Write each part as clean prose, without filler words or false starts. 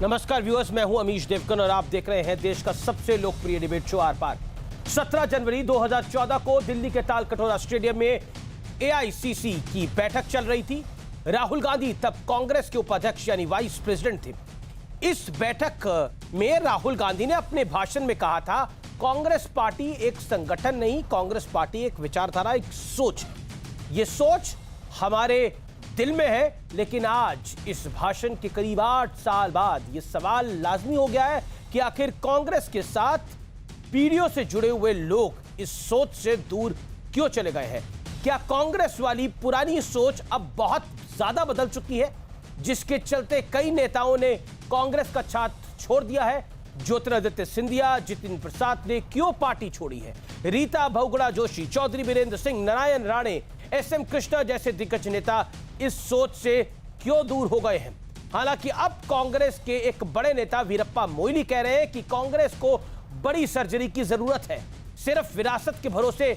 नमस्कार व्यूअर्स, मैं हूं अमीश देवगन और आप देख रहे हैं देश का सबसे लोकप्रिय डिबेट शो आर पार। 17 जनवरी 2014 को दिल्ली के तालकटोरा स्टेडियम में एआईसीसी की बैठक चल रही थी। राहुल गांधी तब कांग्रेस के उपाध्यक्ष यानी वाइस प्रेसिडेंट थे। इस बैठक में राहुल गांधी ने अपने भाषण में कहा था, कांग्रेस पार्टी एक संगठन नहीं, कांग्रेस पार्टी एक विचारधारा, एक सोच है। ये सोच हमारे दिल में है। लेकिन आज इस भाषण के करीब 8 साल बाद यह सवाल लाजमी हो गया है कि आखिर कांग्रेस के साथ पीढ़ियों से जुड़े हुए लोग इस सोच से दूर क्यों चले गए हैं। क्या कांग्रेस वाली पुरानी सोच अब बहुत ज्यादा बदल चुकी है, जिसके चलते कई नेताओं ने कांग्रेस का साथ छोड़ दिया है। ज्योतिरादित्य सिंधिया, जितिन प्रसाद ने क्यों पार्टी छोड़ी है। रीता बहुगुणा जोशी, चौधरी बीरेंद्र सिंह, नारायण राणे, एसएम कृष्णा जैसे दिग्गज नेता इस सोच से क्यों दूर हो गए हैं। हालांकि अब कांग्रेस के एक बड़े नेता वीरप्पा मोइली कह रहे हैं कि कांग्रेस को बड़ी सर्जरी की जरूरत है, सिर्फ विरासत के भरोसे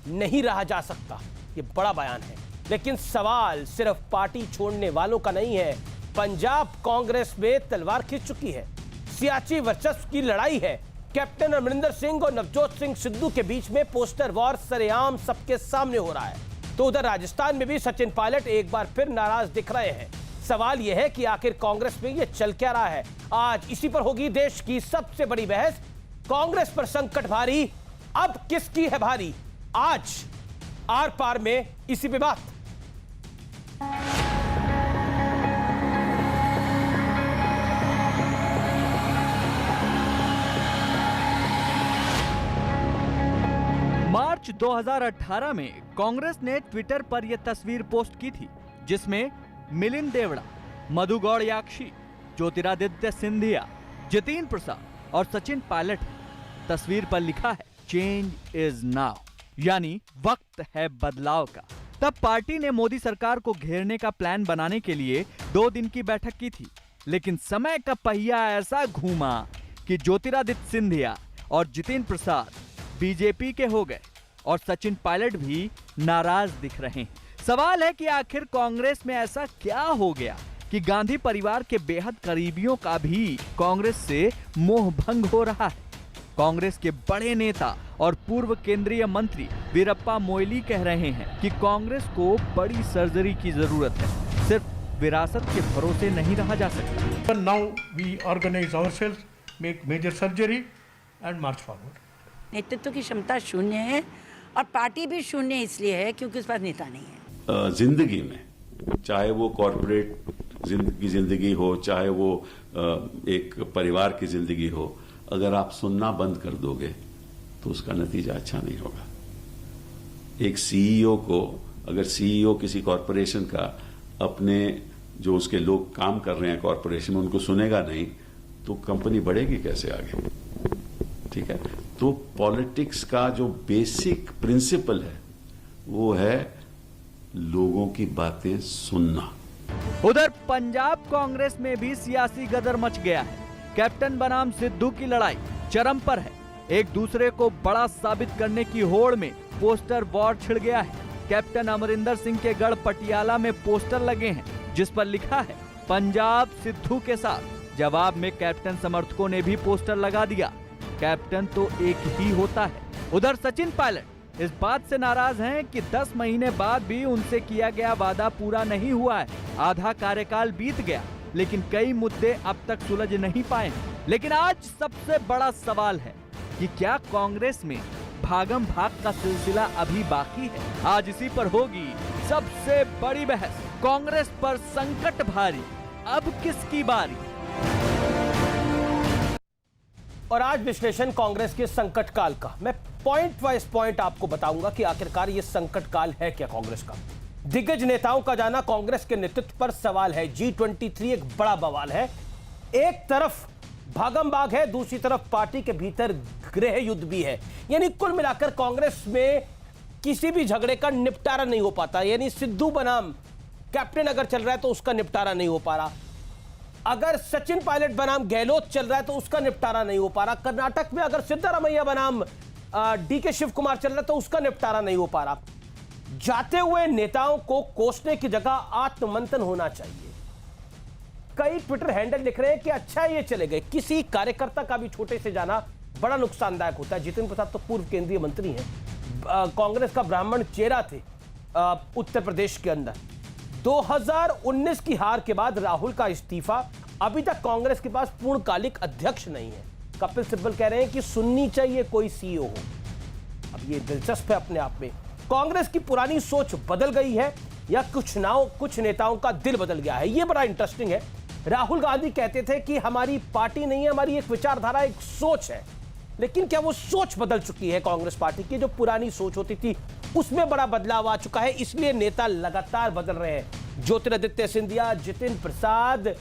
नहीं रहा जा सकता। ये बड़ा बयान है, लेकिन सवाल सिर्फ पार्टी छोड़ने वालों का नहीं है। पंजाब कांग्रेस में तलवार खिंच चुकी है, सियासी वर्चस्व की लड़ाई है। कैप्टन अमरिंदर सिंह और नवजोत सिंह सिद्धू के बीच में पोस्टर वॉर सरेआम सबके सामने हो रहा है। तो उधर राजस्थान में भी सचिन पायलट एक बार फिर नाराज दिख रहे हैं। सवाल यह है कि आखिर कांग्रेस में यह चल क्या रहा है। आज इसी पर होगी देश की सबसे बड़ी बहस। कांग्रेस पर संकट भारी, अब किसकी है भारी। आज आर पार में इसी पे बात। मार्च 2018 में कांग्रेस ने ट्विटर पर यह तस्वीर पोस्ट की थी, जिसमें मिलिंद देवड़ा, मधु गौड़याक्षी, ज्योतिरादित्य सिंधिया, जितिन प्रसाद और सचिन पायलट है। तस्वीर पर लिखा है, चेंज इज नाउ, यानी वक्त है बदलाव का। तब पार्टी ने मोदी सरकार को घेरने का प्लान बनाने के लिए 2 दिन की बैठक की थी, लेकिन समय का पहिया ऐसा घूमा कि ज्योतिरादित्य सिंधिया और जितिन प्रसाद बीजेपी के हो गए और सचिन पायलट भी नाराज दिख रहे हैं। सवाल है कि आखिर कांग्रेस में ऐसा क्या हो गया कि गांधी परिवार के बेहद करीबियों का भी कांग्रेस से मोह भंग हो रहा है। कांग्रेस के बड़े नेता और पूर्व केंद्रीय मंत्री वीरप्पा मोइली कह रहे हैं कि कांग्रेस को बड़ी सर्जरी की जरूरत है, सिर्फ विरासत के भरोसे नहीं रहा जा सकता। Now we organize ourselves, make major surgery and march forward. नेतृत्व की क्षमता शून्य है और पार्टी भी शून्य इसलिए है क्योंकि उस पास नेता नहीं है। जिंदगी में, चाहे वो कॉर्पोरेट की जिंदगी हो, चाहे वो एक परिवार की जिंदगी हो, अगर आप सुनना बंद कर दोगे तो उसका नतीजा अच्छा नहीं होगा। एक सीईओ को, अगर सीईओ किसी कॉर्पोरेशन का अपने जो उसके लोग काम कर रहे हैं कॉर्पोरेशन में उनको सुनेगा नहीं, तो कंपनी बढ़ेगी कैसे आगे। ठीक है, तो पॉलिटिक्स का जो बेसिक प्रिंसिपल है वो है लोगों की बातें सुनना। उधर पंजाब कांग्रेस में भी सियासी गदर मच गया है। कैप्टन बनाम सिद्धू की लड़ाई चरम पर है। एक दूसरे को बड़ा साबित करने की होड़ में पोस्टर वॉर छिड़ गया है। कैप्टन अमरिंदर सिंह के गढ़ पटियाला में पोस्टर लगे हैं, जिस पर लिखा है, पंजाब सिद्धू के साथ। जवाब में कैप्टन समर्थकों ने भी पोस्टर लगा दिया, कैप्टन तो एक ही होता है। उधर सचिन पायलट इस बात से नाराज हैं कि 10 महीने बाद भी उनसे किया गया वादा पूरा नहीं हुआ है। आधा कार्यकाल बीत गया, लेकिन कई मुद्दे अब तक सुलझ नहीं पाए। लेकिन आज सबसे बड़ा सवाल है कि क्या कांग्रेस में भागम भाग का सिलसिला अभी बाकी है। आज इसी पर होगी सबसे बड़ी बहस। कांग्रेस पर संकट भारी, अब किसकी बारी। और आज विश्लेषण कांग्रेस के संकट काल का। मैं पॉइंट वाइज पॉइंट आपको बताऊंगा कि आखिरकार यह संकट काल है क्या कांग्रेस का। दिग्गज नेताओं का जाना कांग्रेस के नेतृत्व पर सवाल है। G23 एक बड़ा बवाल है। एक तरफ भागम भाग है, दूसरी तरफ पार्टी के भीतर गृह युद्ध भी है। यानी कुल मिलाकर कांग्रेस में किसी भी झगड़े का निपटारा नहीं हो पाता। यानी सिद्धू बनाम कैप्टन अगर चल रहा है तो उसका निपटारा नहीं हो पा रहा। अगर सचिन पायलट बनाम गहलोत चल रहा है तो उसका निपटारा नहीं हो पा रहा। कर्नाटक में अगर सिद्धारमैया बनाम डीके शिव कुमार चल रहा है तो उसका निपटारा नहीं हो पा रहा। जाते हुए नेताओं को कोसने की जगह आत्ममंथन होना चाहिए। कई ट्विटर हैंडल लिख रहे हैं कि अच्छा ये चले गए। किसी कार्यकर्ता का भी छोटे से जाना बड़ा नुकसानदायक होता है। जितिन प्रसाद तो पूर्व केंद्रीय मंत्री हैं, कांग्रेस का ब्राह्मण चेहरा थे उत्तर प्रदेश के अंदर। 2019 की हार के बाद राहुल का इस्तीफा, अभी तक कांग्रेस के पास पूर्णकालिक अध्यक्ष नहीं है। कपिल सिब्बल कह रहे हैं कि सुननी चाहिए कोई सीईओ हो। अब ये दिलचस्प है अपने आप में। कांग्रेस की पुरानी सोच बदल गई है या कुछ नेताओं का दिल बदल गया है, ये बड़ा इंटरेस्टिंग है। राहुल गांधी कहते थे कि हमारी पार्टी नहीं है, हमारी एक विचारधारा, एक सोच है। लेकिन क्या वो सोच बदल चुकी है? कांग्रेस पार्टी की जो पुरानी सोच होती थी उसमें बड़ा बदलाव आ चुका है, इसलिए नेता लगातार बदल रहे हैं। ज्योतिरादित्य सिंधिया, जितिन प्रसाद,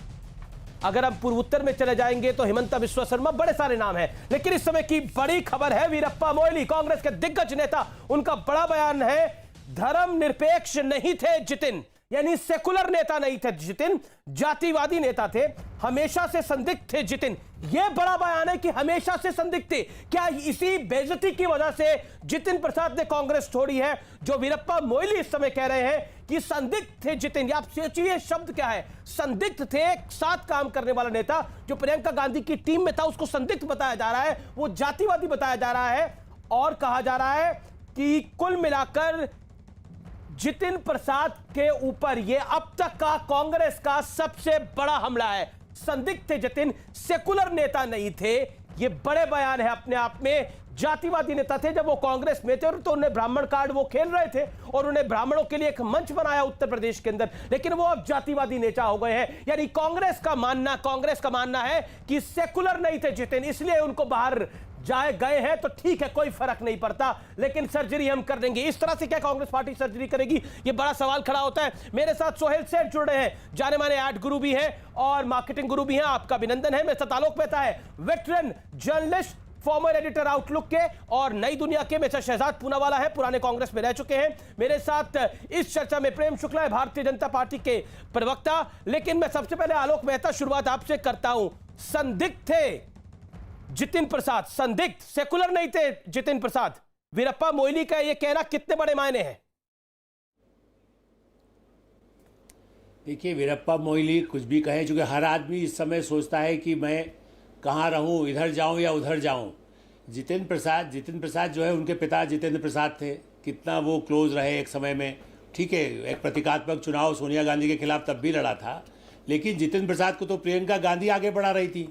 अगर हम पूर्वोत्तर में चले जाएंगे तो हिमंता बिस्वा शर्मा, बड़े सारे नाम हैं। लेकिन इस समय की बड़ी खबर है वीरप्पा मोइली, कांग्रेस के दिग्गज नेता। उनका बड़ा बयान है, धर्मनिरपेक्ष नहीं थे जितिन, यानी सेकुलर नेता नहीं थे जितिन, जातिवादी नेता थे, हमेशा से संदिग्ध थे जितिन। यह बड़ा बयान है कि हमेशा से संदिग्ध थे। क्या इसी बेइज्जती की वजह से जितिन प्रसाद ने कांग्रेस छोड़ी है? जो वीरप्पा मोइली इस समय कह रहे हैं कि संदिग्ध थे जितिन, आप सोचिए शब्द क्या है, संदिग्ध थे। साथ काम करने वाला नेता जो प्रियंका गांधी की टीम में था उसको संदिग्ध बताया जा रहा है, वो जातिवादी बताया जा रहा है। और कहा जा रहा है कि कुल मिलाकर जितिन प्रसाद के ऊपर यह अब तक का कांग्रेस का सबसे बड़ा हमला है। संदिग्ध थे जितिन, सेकुलर नेता नहीं थे। यह बड़े बयान है अपने आप में। जातिवादी नेता थे जब वो कांग्रेस में थे, तो उन्हें ब्राह्मण कार्ड वो खेल रहे थे और उन्हें ब्राह्मणों के लिए एक मंच बनाया उत्तर प्रदेश के अंदर, लेकिन वो अब जातिवादी नेता हो गए हैं। यानी कांग्रेस का मानना है कि सेकुलर नहीं थे जितिन, इसलिए उनको बाहर गए हैं तो ठीक है, कोई फर्क नहीं पड़ता, लेकिन सर्जरी हम कर देंगे। इस तरह से क्या कांग्रेस पार्टी सर्जरी करेगी, ये बड़ा सवाल खड़ा होता है। मेरे साथ सोहेल सेठ जुड़ रहे हैं, जाने माने आर्ट गुरु भी हैं और मार्केटिंग गुरु भी हैं। आपका अभिनंदन है। मेरे साथ आलोक मेहता है, veteran journalist, former editor outlook के, और नई दुनिया के मेरे साथ शहजाद पूनावाला है, पुराने कांग्रेस में रह चुके हैं। मेरे साथ इस चर्चा में प्रेम शुक्ला है, भारतीय जनता पार्टी के प्रवक्ता। लेकिन मैं सबसे पहले आलोक मेहता शुरुआत आपसे करता हूं। संदिग्ध थे जितिन प्रसाद, संदिग्ध, सेकुलर नहीं थे जितिन प्रसाद, वीरप्पा मोइली का यह कहना कितने बड़े मायने हैं? देखिए, वीरप्पा मोइली कुछ भी कहे, चूंकि हर आदमी इस समय सोचता है कि मैं कहाँ रहूं, इधर जाऊं या उधर जाऊं। जितिन प्रसाद जो है, उनके पिता जितेंद्र प्रसाद थे, कितना वो क्लोज रहे एक समय में। ठीक है, एक प्रतीकात्मक चुनाव सोनिया गांधी के खिलाफ तब भी लड़ा था, लेकिन जितिन प्रसाद को तो प्रियंका गांधी आगे बढ़ा रही थी।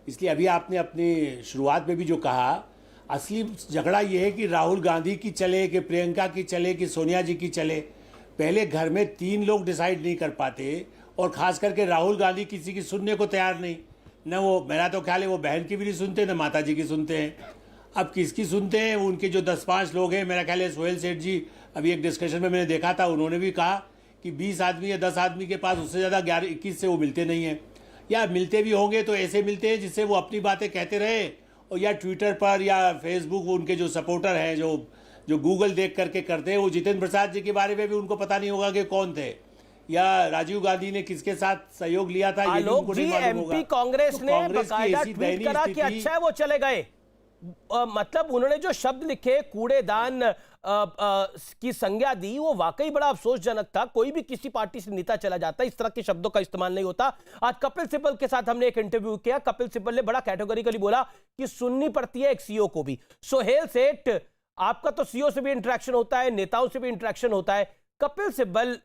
इसलिए अभी आपने अपनी शुरुआत में भी जो कहा, असली झगड़ा ये है कि राहुल गांधी की चले कि प्रियंका की चले कि सोनिया जी की चले। पहले घर में 3 लोग डिसाइड नहीं कर पाते, और ख़ास करके राहुल गांधी किसी की सुनने को तैयार नहीं। न वो, मेरा तो ख्याल है वो बहन की भी नहीं सुनते, न माता जी की सुनते हैं। अब किसकी सुनते हैं? उनके जो 10-5 लोग हैं, मेरा ख्याल है सोहेल सेठ जी अभी एक डिस्कशन में मैंने देखा था, उन्होंने भी कहा कि 20 आदमी या 10 आदमी के पास उससे ज़्यादा 11-21 से वो मिलते नहीं हैं, या मिलते भी होंगे तो ऐसे मिलते हैं जिससे वो अपनी बातें कहते रहे, और या ट्विटर पर या फेसबुक उनके जो सपोर्टर हैं, जो गूगल देख करके करते हैं। वो जितेंद्र प्रसाद जी के बारे में भी उनको पता नहीं होगा कि कौन थे, या राजीव गांधी ने किसके साथ सहयोग लिया था, ये भी उनको नहीं मालूम होगा। एमपी कांग्रेस तो ने बाकायदा ट्वीट करा कि अच्छा है वो चले गए। मतलब उन्होंने जो शब्द लिखे, कूड़ेदान की संज्ञा दी, वो वाकई बड़ा अफसोसजनक था। कोई भी किसी पार्टी से नेता चला जाता है, इस तरह के शब्दों का इस्तेमाल नहीं होता। आज कपिल सिब्बल के साथ हमने एक इंटरव्यू किया, कपिल सिब्बल ने बड़ा कैटेगोरिकली बोला कि सुननी पड़ती है एक सीईओ को भी। सोहेल सेठ, आपका तो सीईओ से भी इंटरेक्शन होता है, नेताओं से भी इंटरेक्शन होता है। कपिल सिब्बल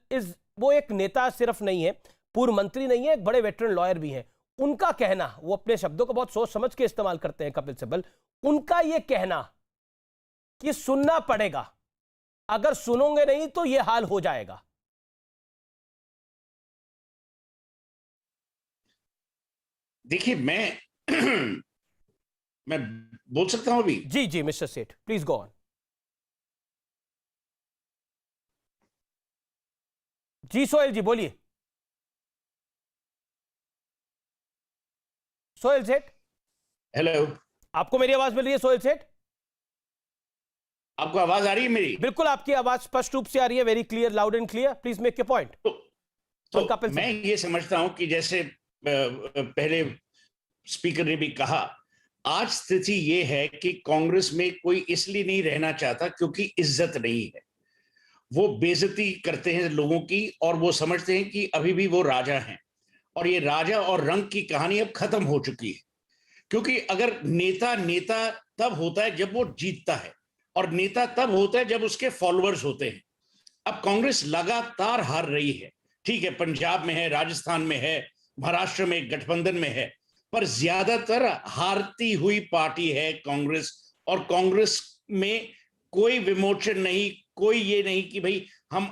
वो एक नेता सिर्फ नहीं है, पूर्व मंत्री नहीं है, एक बड़े वेटरन लॉयर भी हैं। उनका कहना, वो अपने शब्दों को बहुत सोच समझ के इस्तेमाल करते हैं कपिल सिब्बल, उनका यह कहना कि सुनना पड़ेगा, अगर सुनोगे नहीं तो यह हाल हो जाएगा। देखिए, मैं बोल सकता हूं अभी? जी जी मिस्टर सेठ, प्लीज गो ऑन। जी सोहेल जी बोलिए। सोहेल सेठ, हेलो, आपको मेरी आवाज मिल रही है सोहेल सेठ? आपको आवाज आ रही है मेरी? बिल्कुल, आपकी आवाज स्पष्ट रूप से आ रही है, very clear, loud and clear. Please make your point. तो मैं ये समझता हूं कि जैसे पहले स्पीकर ने भी कहा, आज स्थिति ये है कि कांग्रेस में कोई इसलिए नहीं रहना चाहता क्योंकि इज्जत नहीं है। वो बेइज्जती करते हैं लोगों की, और वो समझते हैं कि अभी भी वो राजा हैं, और ये राजा और रंग की कहानी अब खत्म हो चुकी है। क्योंकि अगर नेता नेता तब होता है जब वो जीतता है, और नेता तब होता है जब उसके फॉलोअर्स होते हैं। अब कांग्रेस लगातार हार रही है। ठीक है, पंजाब में है, राजस्थान में है, महाराष्ट्र में गठबंधन में है, पर ज्यादातर हारती हुई पार्टी है कांग्रेस। और कांग्रेस में कोई विमोचन नहीं, कोई ये नहीं कि भाई हम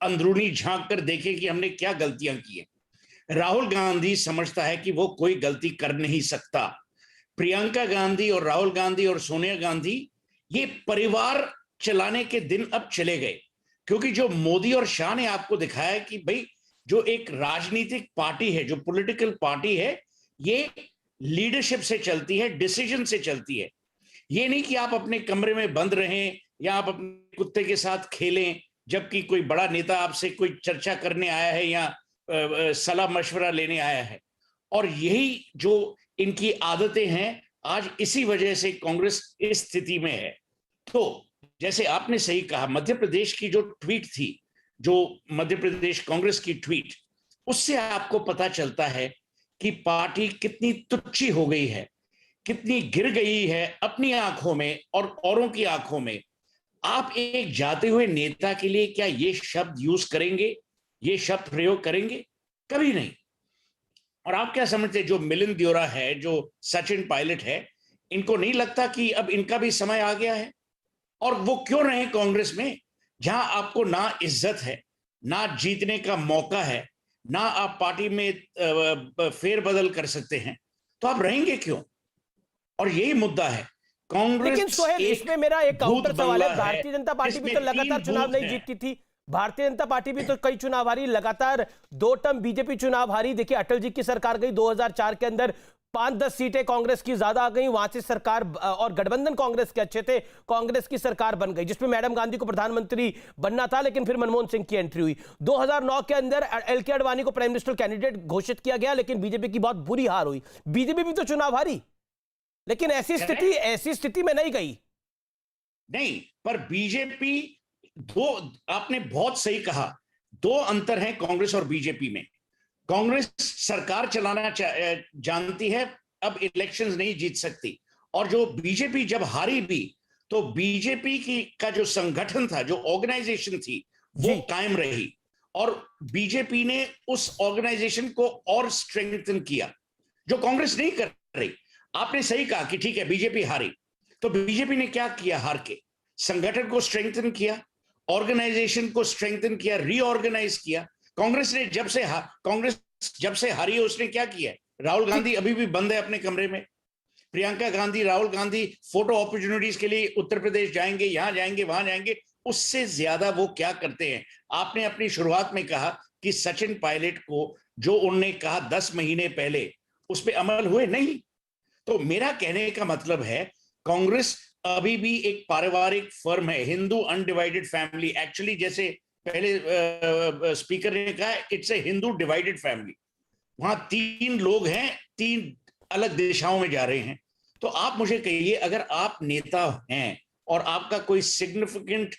अंदरूनी झांक कर देखें कि हमने क्या गलतियां की हैं। राहुल गांधी समझता है कि वो कोई गलती कर नहीं सकता। प्रियंका गांधी और राहुल गांधी और सोनिया गांधी, ये परिवार चलाने के दिन अब चले गए। क्योंकि जो मोदी और शाह ने आपको दिखाया है कि भाई जो एक राजनीतिक पार्टी है, जो पॉलिटिकल पार्टी है, ये लीडरशिप से चलती है, डिसीजन से चलती है। ये नहीं कि आप अपने कमरे में बंद रहें या आप अपने कुत्ते के साथ खेलें जबकि कोई बड़ा नेता आपसे कोई चर्चा करने आया है या सलाह मशवरा लेने आया है। और यही जो इनकी आदतें हैं, आज इसी वजह से कांग्रेस इस स्थिति में है। तो जैसे आपने सही कहा, मध्य प्रदेश की जो ट्वीट थी, जो मध्य प्रदेश कांग्रेस की ट्वीट, उससे आपको पता चलता है कि पार्टी कितनी तुच्छ हो गई है, कितनी गिर गई है अपनी आंखों में और औरों की आंखों में। आप एक जाते हुए नेता के लिए क्या ये शब्द यूज करेंगे, ये शब्द प्रयोग करेंगे? कभी नहीं। और आप क्या समझते हैं, जो मिलिंद देवड़ा है, जो सचिन पायलट है, इनको नहीं लगता कि अब इनका भी समय आ गया है? और वो क्यों रहे कांग्रेस में, जहां आपको ना इज्जत है, ना जीतने का मौका है, ना आप पार्टी में फेरबदल कर सकते हैं, तो आप रहेंगे क्यों? और यही मुद्दा है। कांग्रेस, लेकिन सोहेल, इसमें मेरा एक काउंटर सवाल है। भारतीय जनता पार्टी भी तो लगातार चुनाव नहीं जीतती थी। भारतीय जनता पार्टी भी तो कई चुनाव हारी, लगातार 2 टर्म बीजेपी चुनाव हारी। देखिए, अटल जी की सरकार गई 2004 के अंदर, 5-10 सीटें कांग्रेस की ज्यादा आ गई, वहां से सरकार और गठबंधन कांग्रेस के अच्छे थे, कांग्रेस की सरकार बन गई, जिसमें मैडम गांधी को प्रधानमंत्री बनना था, लेकिन फिर मनमोहन सिंह की एंट्री हुई। 2009 के अंदर एलके आडवाणी को प्राइम मिनिस्टर कैंडिडेट घोषित किया गया, लेकिन बीजेपी की बहुत बुरी हार हुई। बीजेपी भी तो चुनाव हारी, लेकिन ऐसी स्थिति में नहीं गई। नहीं, पर बीजेपी, आपने बहुत सही कहा, 2 अंतर हैं कांग्रेस और बीजेपी में। कांग्रेस सरकार चलाना जानती है, अब इलेक्शंस नहीं जीत सकती। और जो बीजेपी जब हारी भी, तो बीजेपी का जो संगठन था, जो ऑर्गेनाइजेशन थी, वो कायम रही। और बीजेपी ने उस ऑर्गेनाइजेशन को और स्ट्रेंथन किया, जो कांग्रेस नहीं कर रही। आपने सही कहा कि ठीक है, बीजेपी हारी, तो बीजेपी ने क्या किया? हार के संगठन को स्ट्रेंथन किया, ऑर्गेनाइजेशन को स्ट्रेंथन किया, रीऑर्गेनाइज किया। कांग्रेस ने जब से हारी है, उसने क्या किया? राहुल गांधी अभी भी बंद है अपने कमरे में। प्रियंका गांधी, राहुल गांधी फोटो अपॉर्चुनिटीज के लिए उत्तर प्रदेश जाएंगे, यहां जाएंगे, वहां जाएंगे। उससे ज्यादा वो क्या करते हैं? आपने अपनी शुरुआत में कहा कि सचिन पायलट को जो उन्होंने कहा 10 महीने पहले, उस पर अमल हुए नहीं। तो मेरा कहने का मतलब है, कांग्रेस अभी भी एक पारिवारिक फर्म है, हिंदू अनडिवाइडेड फैमिली। एक्चुअली जैसे पहले स्पीकर ने कहा, it's a Hindu divided family. वहां 3 लोग हैं, 3 अलग दिशाओं में जा रहे हैं। तो आप मुझे कहिए, अगर आप नेता हैं और आपका कोई सिग्निफिकेंट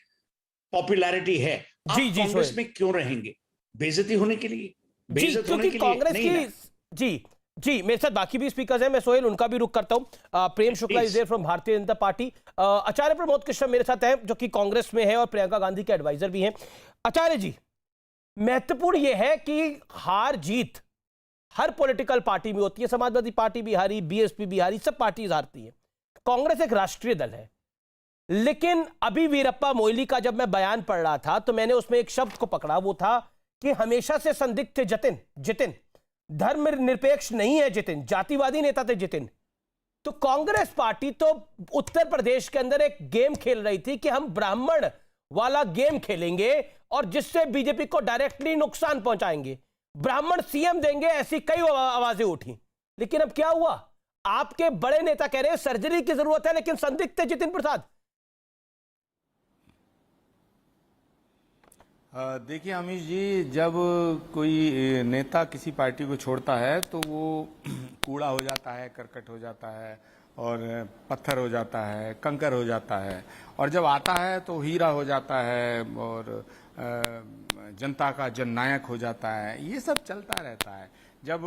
पॉपुलैरिटी है, आप कांग्रेस में क्यों रहेंगे? बेइज्जती होने के लिए? बेइज्जत होने के लिए नहीं। जी, मेरे साथ बाकी भी स्पीकर्स हैं, मैं सोहेल उनका भी रुख करता हूं। Prem Shukla is there from Bharatiya Janata party. आचार्य प्रमोद कृष्ण मेरे साथ हैं, जो कि कांग्रेस में है और प्रियंका गांधी के एडवाइजर भी हैं। आचार्य जी, महत्वपूर्ण यह है कि हार जीत हर पॉलिटिकल पार्टी में होती है। समाजवादी पार्टी भी हारी, बीएसपी भी हारी, सब पार्टीज हारती है। कांग्रेस एक राष्ट्रीय दल है। लेकिन अभी वीरप्पा मोइली का जब मैं बयान पढ़ रहा था, तो मैंने उसमें एक शब्द को पकड़ा, वो था कि हमेशा से संदिग्ध थे जितिन, धर्मनिरपेक्ष नहीं है जितिन, जातिवादी नेता थे जितिन। तो कांग्रेस पार्टी तो उत्तर प्रदेश के अंदर एक गेम खेल रही थी कि हम ब्राह्मण वाला गेम खेलेंगे और जिससे बीजेपी को डायरेक्टली नुकसान पहुंचाएंगे, ब्राह्मण सीएम देंगे, ऐसी कई आवाजें उठी। लेकिन अब क्या हुआ? आपके बड़े नेता कह रहे हैं सर्जरी की जरूरत है, लेकिन संदिग्ध थे जितिन प्रसाद। देखिए अमीश जी, जब कोई नेता किसी पार्टी को छोड़ता है तो वो कूड़ा हो जाता है, करकट हो जाता है और पत्थर हो जाता है, कंकर हो जाता है, और जब आता है तो हीरा हो जाता है और जनता का जननायक हो जाता है। ये सब चलता रहता है। जब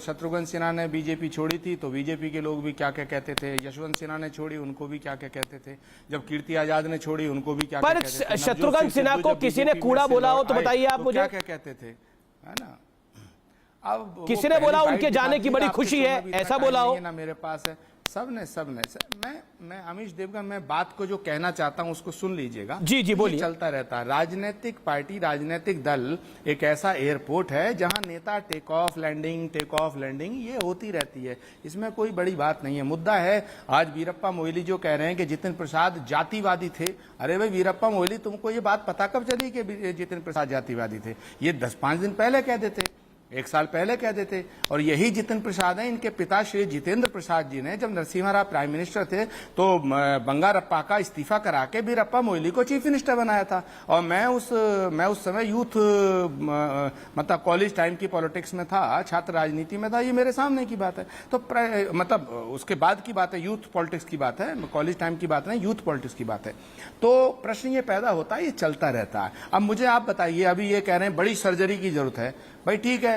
शत्रुघ्न सिन्हा ने बीजेपी छोड़ी थी तो बीजेपी के लोग भी क्या क्या कहते थे, यशवंत सिन्हा ने छोड़ी उनको भी क्या क्या कहते थे, जब कीर्ति आजाद ने छोड़ी उनको भी क्या क्या पर कहते थे। शत्रुघ्न सिन्हा को किसी ने कूड़ा बोला हो तो बताइए आप मुझे, क्या क्या कहते थे, है ना। अब किसी ने बोला उनके जाने की बड़ी खुशी है, ऐसा बोला हो ना मेरे पास है, सबने मैं अमीश देवगन, मैं बात को जो कहना चाहता हूं उसको सुन लीजिएगा। जी बोलिए। चलता रहता है, राजनीतिक पार्टी, राजनीतिक दल एक ऐसा एयरपोर्ट है जहां नेता टेक ऑफ लैंडिंग ये होती रहती है, इसमें कोई बड़ी बात नहीं है। मुद्दा है आज वीरप्पा मोइली जो कह रहे हैं कि जितिन प्रसाद जातिवादी थे। अरे भाई वीरप्पा मोइली, तुमको ये बात पता कब चली कि जितिन प्रसाद जातिवादी थे? ये 10-5 दिन पहले कह देते, 1 साल पहले कह देते। और यही जितिन प्रसाद हैं, इनके पिता श्री जितेंद्र प्रसाद जी ने जब नरसिम्हा राव प्राइम मिनिस्टर थे तो बंगारप्पा का इस्तीफा करा के वीरप्पा मोइली को चीफ मिनिस्टर बनाया था। और मैं उस समय यूथ मतलब कॉलेज टाइम की पॉलिटिक्स में था, छात्र राजनीति में था, ये मेरे सामने की बात है। तो मतलब उसके बाद की बात है, यूथ पॉलिटिक्स की बात है, कॉलेज टाइम की बात नहीं, यूथ पॉलिटिक्स की बात है। तो प्रश्न ये पैदा होता है, ये चलता रहता है। अब मुझे आप बताइए, अभी ये कह रहे हैं बड़ी सर्जरी की जरूरत है। भाई ठीक है,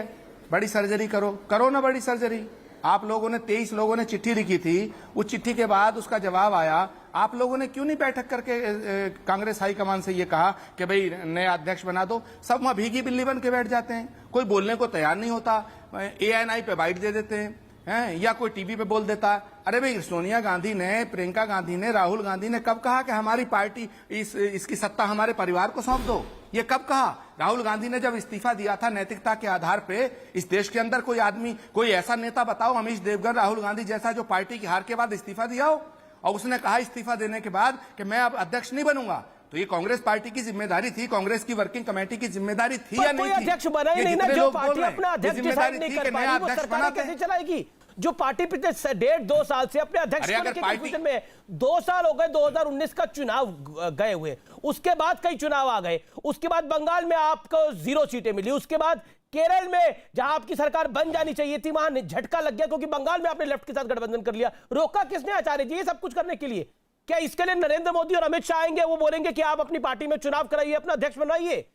बड़ी सर्जरी करो ना बड़ी सर्जरी। आप लोगों ने 23 लोगों ने चिट्ठी लिखी थी, उस चिट्ठी के बाद उसका जवाब आया। आप लोगों ने क्यों नहीं बैठक करके कांग्रेस हाईकमान से ये कहा कि भाई नया अध्यक्ष बना दो? सब वहां भीगी बिल्ली बन के बैठ जाते हैं, कोई बोलने को तैयार नहीं होता, ANI पे बाइट दे देते हैं, या कोई टीवी पे बोल देता है। अरे भाई सोनिया गांधी ने, प्रियंका गांधी ने, राहुल गांधी ने कब कहा कि हमारी पार्टी इसकी सत्ता हमारे परिवार को सौंप दो? ये कब कहा? राहुल गांधी ने जब इस्तीफा दिया था नैतिकता के आधार पे, इस देश के अंदर कोई आदमी, कोई ऐसा नेता बताओ, अमीश देवगन, राहुल गांधी जैसा, जो पार्टी की हार के बाद इस्तीफा दिया हो और उसने कहा इस्तीफा देने के बाद कि मैं अब अध्यक्ष नहीं बनूंगा। तो ये कांग्रेस पार्टी की जिम्मेदारी थी, कांग्रेस की वर्किंग कमेटी की जिम्मेदारी थी या नहीं थी? अध्यक्ष बना ही नहीं ना, जो पार्टी अपना अध्यक्ष डिसाइड नहीं कर पा रही, वो सरकार कैसे चलाएगी? जो पार्टी पिछले 1.5-2 साल से अपने अध्यक्ष के कंफ्यूजन में, 2 साल हो गए 2019 का चुनाव गए हुए, उसके बाद कई चुनाव आ गए, उसके बाद बंगाल में आपको 0 सीटें मिली, उसके बाद केरल में जहां आपकी सरकार बन जानी चाहिए थी वहां झटका लग गया क्योंकि बंगाल में आपने लेफ्ट के साथ गठबंधन कर लिया। रोका किसने आचार्य जी ये सब कुछ करने के लिए? क्या इसके लिए नरेंद्र मोदी और अमित शाह आएंगे, वो बोलेंगे कि आप अपनी पार्टी में चुनाव कराइए, अपना अध्यक्ष बनवाइए?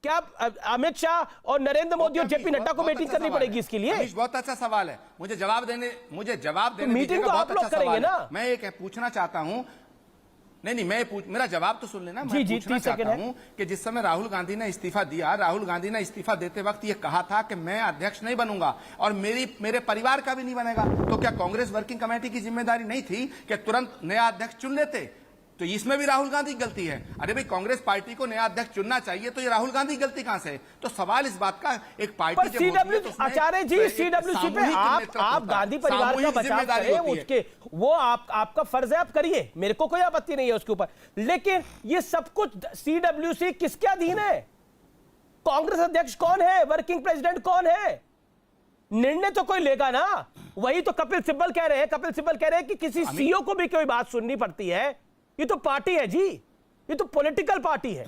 क्या अमित शाह और नरेंद्र मोदी और जेपी नड्डा को मीटिंग करनी पड़ेगी इसके लिए? बहुत अच्छा सवाल है, मुझे जवाब देने मीटिंग तो आप लोग करेंगे ना। मैं ये पूछना चाहता हूं, नहीं मेरा जवाब तो सुन लेना। मैं पूछना चाहता हूं कि जिस समय राहुल गांधी ने इस्तीफा दिया, राहुल गांधी ने इस्तीफा देते वक्त ये कहा था कि मैं अध्यक्ष नहीं बनूंगा और मेरे परिवार का भी नहीं बनेगा। तो क्या कांग्रेस वर्किंग कमेटी की जिम्मेदारी नहीं थी कि तुरंत नया अध्यक्ष चुन लेते? तो इसमें भी राहुल गांधी की गलती है। अरे भाई कांग्रेस पार्टी को नया अध्यक्ष चुनना चाहिए, तो ये राहुल गांधी की गलती कहां से है? तो सवाल इस बात का, एक पार्टी आचार्य जी CWC पे आप गांधी परिवार का बचाव करें, उसके वो आपका फर्ज है, आप करिए, मेरे को कोई आपत्ति नहीं है उसके ऊपर। लेकिन ये सब कुछ CWC किसके अधीन है? कांग्रेस अध्यक्ष कौन है? वर्किंग प्रेसिडेंट कौन है? निर्णय तो कोई लेगा ना। वही तो कपिल सिब्बल कह रहे हैं कि किसी CEO को भी कोई बात सुननी पड़ती है। ये तो पार्टी है जी, ये तो पॉलिटिकल पार्टी है।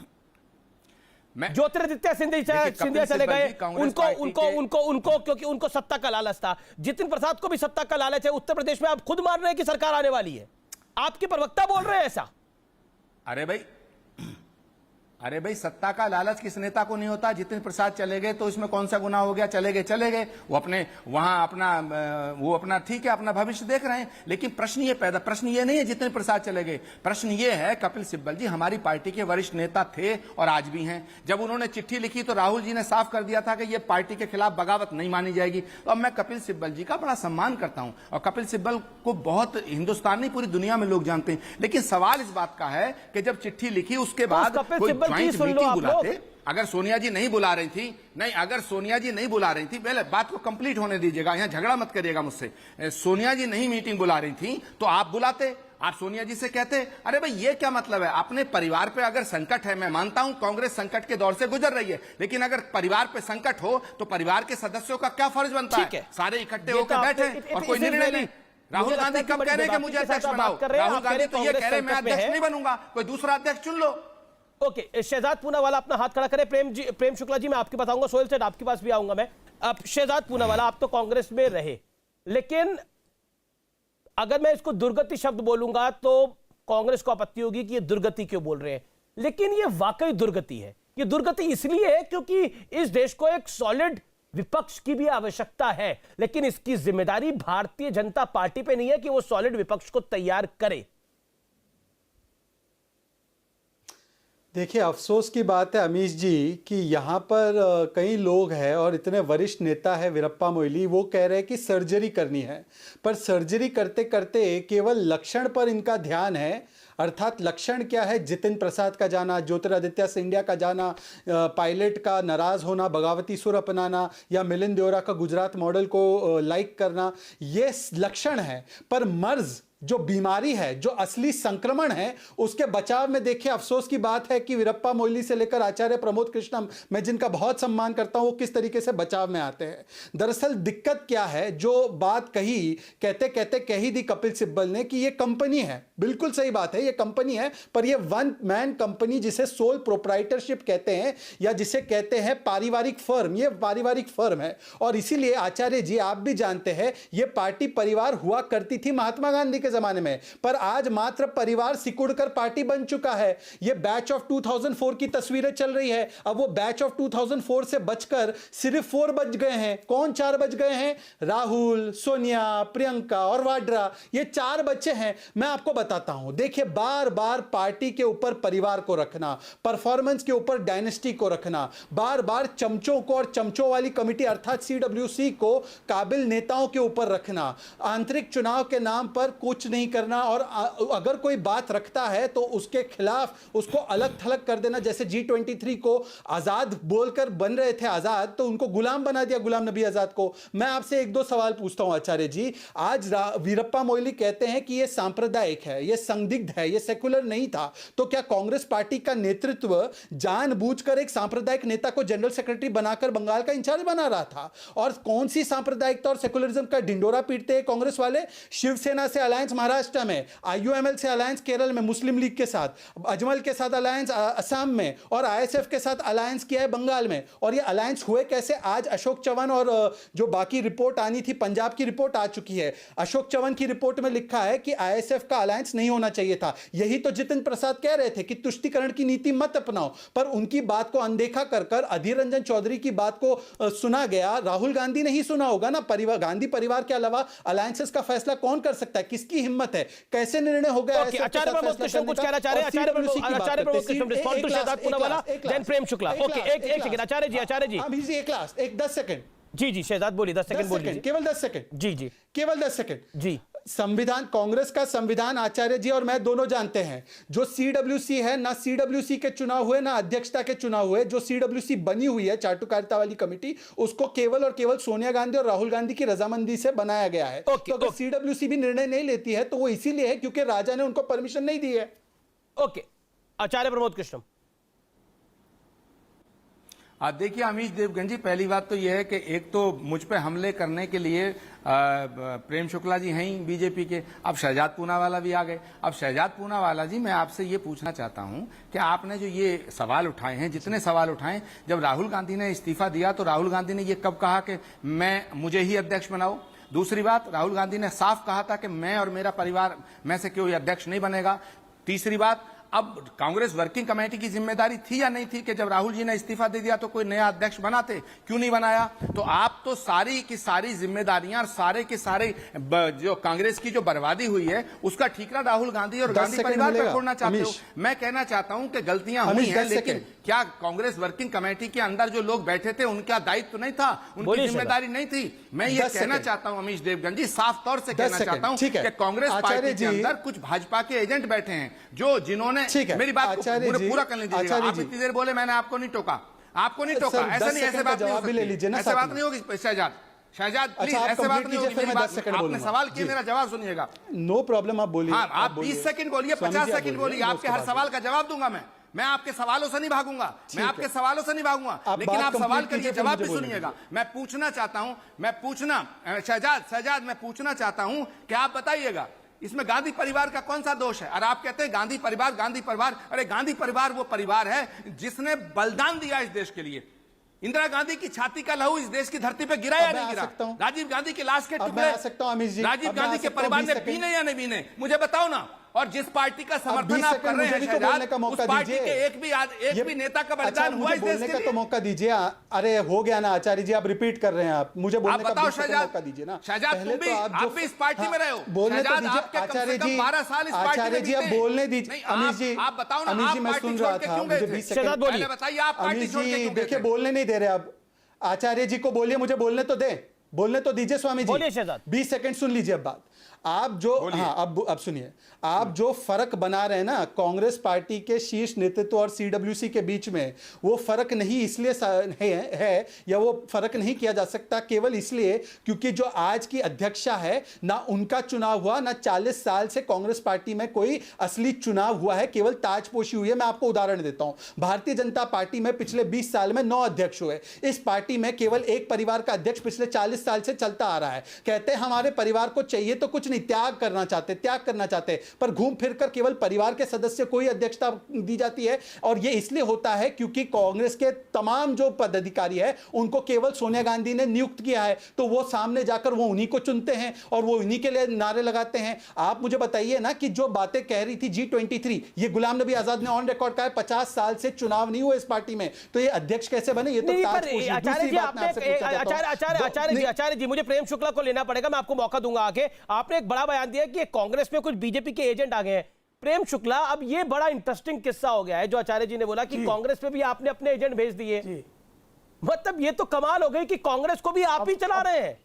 ज्योतिरादित्य सिंधिया चले गए, उनको क्योंकि उनको सत्ता का लालच था। जितिन प्रसाद को भी सत्ता का लालच है। उत्तर प्रदेश में आप खुद मान रहे हैं कि सरकार आने वाली है, आपके प्रवक्ता बोल रहे हैं ऐसा। अरे भाई सत्ता का लालच किस नेता को नहीं होता? जितिन प्रसाद चले गए तो इसमें कौन सा गुनाह हो गया? चले गए, वो अपना ठीक है, अपना भविष्य देख रहे हैं। लेकिन प्रश्न ये नहीं है जितिन प्रसाद चले गए, प्रश्न ये है कपिल सिब्बल जी हमारी पार्टी के वरिष्ठ नेता थे और आज भी हैं। जब उन्होंने चिट्ठी लिखी तो राहुल जी ने साफ कर दिया था कि ये पार्टी के खिलाफ बगावत नहीं मानी जाएगी। तो अब मैं कपिल सिब्बल जी का बड़ा सम्मान करता हूं और कपिल सिब्बल को बहुत हिंदुस्तान नहीं पूरी दुनिया में लोग जानते हैं। लेकिन सवाल इस बात का है कि जब चिट्ठी लिखी उसके बाद बुलाते, अगर सोनिया जी नहीं बुला रही थी, पहले बात को कंप्लीट होने दीजिएगा, यहां झगड़ा मत करिएगा मुझसे। सोनिया जी नहीं मीटिंग बुला रही थी तो आप बुलाते, आप सोनिया जी से कहते अरे भाई ये क्या मतलब है? अपने परिवार पे अगर संकट है, मैं मानता हूं कांग्रेस संकट के दौर से गुजर रही है, लेकिन अगर परिवार पे संकट हो तो परिवार के सदस्यों का क्या फर्ज बनता है? सारे इकट्ठे होकर बैठे और कोई निर्णय नहीं। राहुल गांधी कब कह रहे हैं कि मुझे अध्यक्ष बनाओ? राहुल गांधी तो ये कह रहे हैं मैं अध्यक्ष नहीं बनूंगा, कोई दूसरा अध्यक्ष चुन लो। ओके, शहजाद पूनावाला अपना हाथ खड़ा करें। प्रेम शुक्ला जी मैं आपके पास आऊंगा, सोहेल सेठ आपके पास भी आऊंगा मैं। अब शहजाद पूनावाला, आप तो कांग्रेस में रहे, लेकिन अगर मैं इसको दुर्गति शब्द बोलूंगा तो कांग्रेस को आपत्ति होगी कि ये दुर्गति क्यों बोल रहे हैं, लेकिन ये वाकई दुर्गति है। ये दुर्गति इसलिए है क्योंकि इस देश को एक सॉलिड विपक्ष की भी आवश्यकता है, लेकिन इसकी जिम्मेदारी भारतीय जनता पार्टी पे नहीं है कि वो सॉलिड विपक्ष को तैयार करे। देखिए, अफसोस की बात है अमीश जी कि यहाँ पर कई लोग हैं और इतने वरिष्ठ नेता है वीरप्पा मोइली, वो कह रहे हैं कि सर्जरी करनी है, पर सर्जरी करते करते केवल लक्षण पर इनका ध्यान है। अर्थात लक्षण क्या है? जितिन प्रसाद का जाना, ज्योतिरादित्य सिंधिया का जाना, पायलट का नाराज होना, बगावती सुर अपनाना, या मिलिंद देवरा का गुजरात मॉडल को लाइक करना, ये लक्षण है। पर मर्ज जो बीमारी है, जो असली संक्रमण है, उसके बचाव में देखिए अफसोस की बात है कि वीरप्पा मोइली से लेकर आचार्य प्रमोद कृष्णम, मैं जिनका बहुत सम्मान करता हूं, वो किस तरीके से बचाव में आते हैं। दरअसल दिक्कत क्या है, जो बात कही कहते कहते कह ही दी कपिल सिब्बल ने कि ये कंपनी है। बिल्कुल सही बात है, ये कंपनी है, पर ये वन मैन कंपनी जिसे सोल प्रोप्राइटरशिप कहते हैं या जिसे कहते हैं पारिवारिक फर्म, ये पारिवारिक फर्म है। और इसीलिए आचार्य जी, आप भी जानते हैं, ये पार्टी परिवार हुआ करती थी महात्मा गांधी के जमाने में, पर आज मात्र परिवार सिकुड़कर पार्टी बन चुका है। यह बैच ऑफ 2004 की तस्वीरें चल रही है। अब वो बैच ऑफ 2004 से बचकर सिर्फ 4 बच गए हैं। कौन 4 बच गए हैं? राहुल, सोनिया, प्रियंका और वाड्रा, ये 4 बच्चे हैं। मैं आपको बताता हूं, देखिए, बार बार पार्टी के ऊपर परिवार को रखना, परफॉर्मेंस के ऊपर डायनेस्टी को रखना, बार बार चमचों को और चमचों वाली कमिटी अर्थात CWC को काबिल नेताओं के ऊपर रखना, आंतरिक चुनाव के नाम पर कुछ नहीं करना, और अगर कोई बात रखता है तो उसके खिलाफ उसको अलग थलग कर देना। जैसे G23 को आजाद बोलकर बन रहे थे आजाद, तो उनको गुलाम बना दिया, गुलाम नबी आजाद को। मैं आपसे 1-2 सवाल पूछता हूं आचार्य जी। आज वीरप्पा मोइली कहते हैं कि यह सांप्रदायिक है, यह संदिग्ध है, यह सेकुलर नहीं था, तो क्या कांग्रेस पार्टी का नेतृत्व जानबूझकर एक सांप्रदायिक नेता को जनरल सेक्रेटरी बनाकर बंगाल का इंचार्ज बना रहा था? और कौन सी सांप्रदायिकता और सेकुलरिज्म का ढिंडोरा पीटते हैं कांग्रेस वाले? शिवसेना से अलायंस महाराष्ट्र में, IUML से अलायंस केरल में मुस्लिम लीग के साथ, अजमल के साथ अलायंस असम में, और ISF के साथ अलायंस किया है बंगाल में। और ये अलायंस हुए कैसे? आज अशोक चव्हाण और जो बाकी रिपोर्ट आनी थी, पंजाब की रिपोर्ट आ चुकी है। अशोक चव्हाण की रिपोर्ट में लिखा है कि ISF का अलायंस नहीं होना चाहिए था। यही तो जितिन प्रसाद कह रहे थे कि तुष्टीकरण की नीति मत अपनाओ, पर उनकी बात को अनदेखा कर कर अधीर रंजन चौधरी की बात को सुना गया। राहुल गांधी ने ही सुना होगा ना। गांधी परिवार के अलावा अलायंसेस का फैसला कौन कर सकता है? किसकी हिम्मत है? कैसे निर्णय हो गया? आचार्य प्रमोद कृष्ण कुछ कहना चाह रहे हैं। आचार्य प्रमोद कृष्ण रिस्पॉन्ड टू शहजाद पूनावाला, जैन प्रेम शुक्ला। ओके, एक सेकंड आचार्य जी, एक 10 सेकंड। जी शहजाद बोलिए, 10 सेकंड बोलिए, केवल 10 सेकंड। जी केवल 10 सेकंड। जी। संविधान, कांग्रेस का संविधान आचार्य जी और मैं दोनों जानते हैं, जो CWC है, ना CWC के चुनाव हुए ना अध्यक्षता के चुनाव हुए। जो CWC बनी हुई है, चाटुकारिता वाली कमेटी, उसको केवल और केवल सोनिया गांधी और राहुल गांधी की रजामंदी से बनाया गया है। तो अगर CWC भी निर्णय नहीं लेती है तो वो इसीलिए है क्योंकि राजा ने उनको परमिशन नहीं दी है। ओके, आचार्य प्रमोद कृष्ण। देखिए अमीश देवगन जी, पहली बात तो यह है कि एक तो मुझ पे हमले करने के लिए प्रेम शुक्ला जी हैं ही बीजेपी के, अब शहजाद पूनावाला भी आ गए। अब शहजाद पूनावाला जी, मैं आपसे ये पूछना चाहता हूं कि आपने जो ये सवाल उठाए हैं, जितने सवाल उठाए, जब राहुल गांधी ने इस्तीफा दिया तो राहुल गांधी ने ये कब कहा कि मुझे ही अध्यक्ष बनाओ? दूसरी बात, राहुल गांधी ने साफ कहा था कि मैं और मेरा परिवार में से कोई अध्यक्ष नहीं बनेगा। तीसरी बात, अब कांग्रेस वर्किंग कमेटी की जिम्मेदारी थी या नहीं थी कि जब राहुल जी ने इस्तीफा दे दिया तो कोई नया अध्यक्ष बनाते? क्यों नहीं बनाया? तो आप तो सारी की सारी जिम्मेदारियां, सारे के सारे जो कांग्रेस की जो बर्बादी हुई है उसका ठीकरा राहुल गांधी और गांधी परिवार पर छोड़ना चाहते हो। मैं कहना चाहता हूं कि गलतियां हुई हैं, लेकिन क्या कांग्रेस वर्किंग कमेटी के अंदर जो लोग बैठे थे उनका दायित्व नहीं था, उनकी जिम्मेदारी नहीं थी? मैं ये कहना चाहता हूं अमीश देवगन जी, साफ तौर से कहना चाहता हूं कि कांग्रेस पार्टी के अंदर कुछ भाजपा के एजेंट बैठे हैं जिन्होंने, मेरी बात पूरा कर लीजिएगा। आप इतनी देर बोले, मैंने आपको नहीं टोका, आपको नहीं टोका, ऐसा नहीं, ऐसे बात नहीं हो सकती, ऐसे बात नहीं होगी। शहजाद प्लीज, ऐसे बात नहीं होगी। मेरी बात, आपने सवाल किया, मेरा जवाब सुनिएगा। नो प्रॉब्लम, आप बोलिए। हाँ, आप 20 सेकंड बोलिए, 50 सेकंड बोलिए, आपके हर सवाल का जवाब दूंगा मैं आपके सवालों से नहीं भागूंगा, लेकिन आप सवाल करिए, जवाब भी सुनिएगा। मैं पूछना चाहता हूं, शहजाद मैं पूछना चाहता हूं कि आप बताइएगा इसमें गांधी परिवार का कौन सा दोष है? और आप कहते हैं गांधी परिवार, अरे गांधी परिवार वो परिवार है जिसने बलिदान दिया इस देश के लिए। इंदिरा गांधी की छाती का लहू इस देश की धरती पे गिरा या नहीं गिरा? राजीव गांधी की लाश के टुकड़े राजीव गांधी के परिवार ने पीने या नहीं पीने? मुझे बताओ ना। और जिस पार्टी का समर्थन 20 आप सेकंड कर रहे मुझे हैं भी तो शहजाद, बोलने का उस मौका पार्टी दीजिए। के एक भी नेता का बलिदान हुआ मुझे इस देश बोलने के का लिए? तो मौका दीजिए। अरे हो गया ना आचार्य जी, आप रिपीट कर रहे हैं। आप मुझे बोलने का बताओ 20 सेकंड शहजाद, मौका दीजिए ना। शहजाद पहले तुम तो आप भी इस पार्टी में रहे हो। बोलने तो शहजाद, दीजिए आपके कम से आचार्य कम जी। 12 साल इस पार्टी आचार्य में जी आप बीते। बोलने दीजिए। नहीं, अमीश जी, आप बताओ ना, अमीश आप जी मैं पार्टी सुन छोड़ रहा के था, क्यों गए मुझे थे? 20 शहजाद सेकंड बोलिए। पहले बताइए आप पार्टी अमीश छोड़ के जी क्यों गए देखिए थे? बोलने नहीं दे रहे आप। आचार्य जी को बोलिए, मुझे बोलने तो दे, बोलने तो दीजिए स्वामी जी। बोलिए शहजाद। 20 सेकंड सुन लीजिए अब बात। आप जो हाँ अब सुनिए, आप जो फर्क बना रहे हैं ना कांग्रेस पार्टी के शीर्ष नेतृत्व और सीडब्ल्यूसी के बीच में, वो फर्क नहीं इसलिए है या वो फर्क नहीं किया जा सकता केवल इसलिए क्योंकि जो आज की अध्यक्षा है ना उनका चुनाव हुआ, ना 40 साल से कांग्रेस पार्टी में कोई असली चुनाव हुआ है, केवल ताजपोशी हुई है। मैं आपको उदाहरण देता हूं, भारतीय जनता पार्टी में पिछले 20 साल में 9 अध्यक्ष हुए। इस पार्टी में केवल एक परिवार का अध्यक्ष पिछले 40 साल से चलता आ रहा है। कहते हैं हमारे परिवार को चाहिए तो कुछ नहीं, त्याग करना चाहते, पर घूम फिर कर केवल परिवार के सदस्य को ही अध्यक्षता दी जाती है। और यह इसलिए होता है क्योंकि कांग्रेस के तमाम जो पदाधिकारी है उनको केवल सोनिया गांधी ने नियुक्त किया है, तो वो सामने जाकर वो उन्हीं को चुनते हैं और वो उन्हीं के लिए नारे लगाते हैं। आप मुझे बताइए ना कि जो बातें कह रही थी G23, ये गुलाम नबी आजाद ने ऑन रिकॉर्ड कहा है 50 साल से चुनाव नहीं हुआ इस पार्टी में, तो ये अध्यक्ष कैसे बने? ये तो ताजपोशी। आचार्य जी आचार्य जी मुझे प्रेम शुक्ला को लेना पड़ेगा, मैं आपको मौका दूंगा आगे। आपने एक बड़ा बयान दिया कि कांग्रेस में कुछ बीजेपी के एजेंट आ गए हैं। प्रेम शुक्ला, अब ये बड़ा इंटरेस्टिंग किस्सा हो गया है जो आचार्य जी ने बोला कि कांग्रेस में भी आपने अपने एजेंट भेज दिए। मतलब ये तो कमाल हो गई कि कांग्रेस को भी आप ही चला रहे हैं।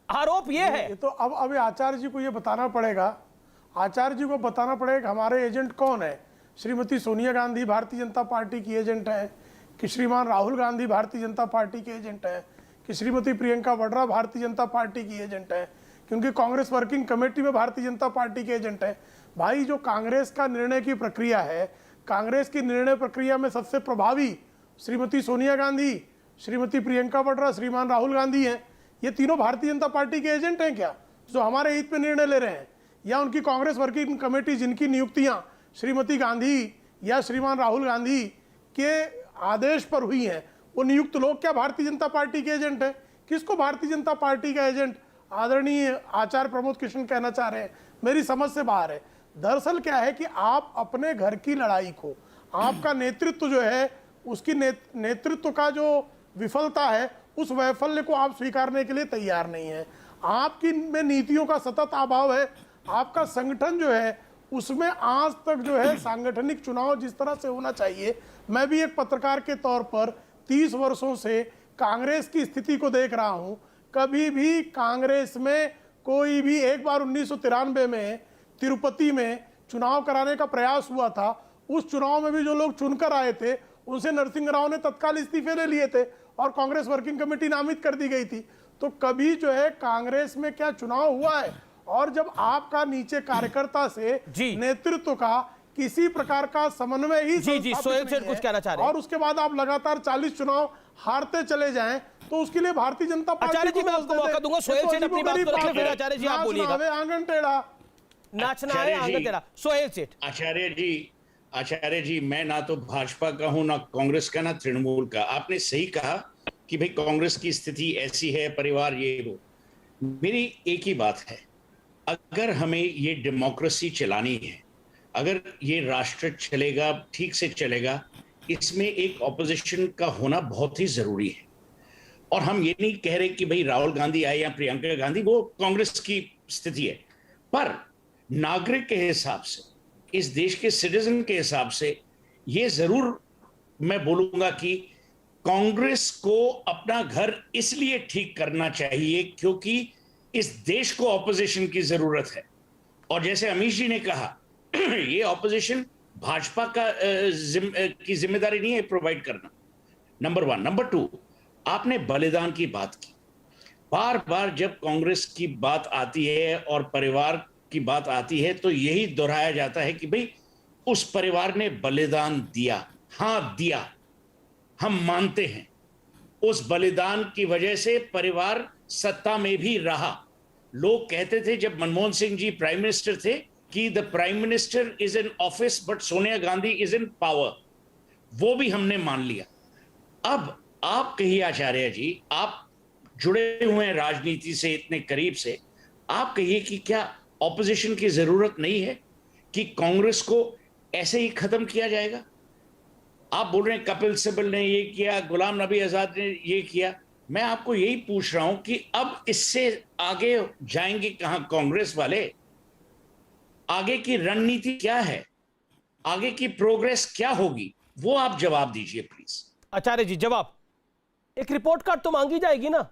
आरोप ये है। तो अब आचार्य जी को ये बताना पड़ेगा, आचार्य जी को बताना पड़ेगा हमारे एजेंट कौन है। श्रीमती सोनिया गांधी भारतीय जनता पार्टी की एजेंट है, कि श्रीमान राहुल गांधी भारतीय जनता पार्टी के एजेंट है, कि श्रीमती प्रियंका वाड्रा भारतीय जनता पार्टी की एजेंट है, क्योंकि कांग्रेस वर्किंग कमेटी में भारतीय जनता पार्टी के एजेंट है। भाई जो कांग्रेस का निर्णय की प्रक्रिया है, कांग्रेस की निर्णय प्रक्रिया में सबसे प्रभावी श्रीमती सोनिया गांधी, श्रीमती प्रियंका वाड्रा, श्रीमान राहुल गांधी हैं। ये तीनों भारतीय जनता पार्टी के एजेंट हैं क्या, जो हमारे हित में निर्णय ले रहे हैं? या उनकी कांग्रेस वर्किंग कमेटी जिनकी नियुक्तियां श्रीमती गांधी या श्रीमान राहुल गांधी के आदेश पर हुई हैं, वो नियुक्त लोग क्या भारतीय जनता पार्टी के एजेंट हैं? किसको भारतीय जनता पार्टी का एजेंट आदरणीय आचार्य प्रमोद कृष्ण कहना चाह रहे हैं, मेरी समझ से बाहर है। दरअसल क्या है कि आप अपने घर की लड़ाई को, आपका नेतृत्व जो है उसकी नेतृत्व का जो विफलता है, उस वैफल्य को आप स्वीकारने के लिए तैयार नहीं है। आपकी में नीतियों का सतत अभाव है। आपका संगठन जो है उसमें आज तक जो है सांगठनिक चुनाव जिस तरह से होना चाहिए, मैं भी एक पत्रकार के तौर पर 30 वर्षों से कांग्रेस की स्थिति को देख रहा हूं। कभी भी कांग्रेस में कोई भी, एक बार 1993 में तिरुपति में चुनाव कराने का प्रयास हुआ था, उस चुनाव में भी जो लोग चुनकर आए थे उनसे नरसिंह राव ने तत्काल इस्तीफे ले लिए थे और कांग्रेस वर्किंग कमेटी नामित कर दी गई थी। तो कभी जो है कांग्रेस में क्या चुनाव हुआ है? और जब आपका नीचे कार्यकर्ता से नेतृत्व का किसी प्रकार का समन्वय ही सोहेल सेठ कुछ कहना चाह रहे हैं और उसके बाद आप लगातार 40 चुनाव हारते चले जाएं, तो उसके लिए भारतीय जनता पार्टी आचार्य जी मैं आपको मौका दूंगा। सोहेल सेठ अपनी बात को रखें, फिर आचार्य जी आप बोलिएगा। आंगन टेढ़ा, नाचना है आंगन टेढ़ा। सोहेल सेठ। आचार्य जी मैं ना तो भाजपा का हूं, ना कांग्रेस का, ना तृणमूल का। आपने सही कहा कि भाई कांग्रेस की स्थिति ऐसी है, परिवार ये वो। मेरी एक ही बात है, अगर हमें ये डेमोक्रेसी चलानी है, अगर ये राष्ट्र चलेगा, ठीक से चलेगा, इसमें एक ऑपोजिशन का होना बहुत ही जरूरी है। और हम ये नहीं कह रहे कि भाई राहुल गांधी आए या प्रियंका गांधी, वो कांग्रेस की स्थिति है, पर नागरिक के हिसाब से, इस देश के सिटीजन के हिसाब से ये जरूर मैं बोलूंगा कि कांग्रेस को अपना घर इसलिए ठीक करना चाहिए क्योंकि इस देश को ऑपोजिशन की जरूरत है। और जैसे अमीश जी ने कहा, ये ऑपोजिशन भाजपा की जिम्मेदारी नहीं है प्रोवाइड करना, नंबर 1। नंबर 2, आपने बलिदान की बात की। बार बार जब कांग्रेस की बात आती है और परिवार की बात आती है तो यही दोहराया जाता है कि भाई उस परिवार ने बलिदान दिया। हां दिया, हम मानते हैं। उस बलिदान की वजह से परिवार सत्ता में भी रहा। लोग कहते थे जब मनमोहन सिंह जी प्राइम मिनिस्टर थे कि the prime minister is in office but Sonia Gandhi is in power. वो भी हमने मान लिया। अब आप कहिए आचार्य जी, आप जुड़े हुए हैं राजनीति से इतने करीब से, आप कहिए कि क्या ऑपोजिशन की जरूरत नहीं है कि कांग्रेस को ऐसे ही खत्म किया जाएगा? आप बोल रहे हैं कपिल सिब्बल ने ये किया, गुलाम नबी आजाद ने ये किया। मैं आपको यही पूछ रहा हूं कि अब इससे आगे जाएंगे कहां कांग्रेस वाले? आगे की रणनीति क्या है? आगे की प्रोग्रेस क्या होगी? वो आप जवाब दीजिए प्लीज। आचार्य जी जवाब, एक रिपोर्ट कार्ड तो मांगी जाएगी ना?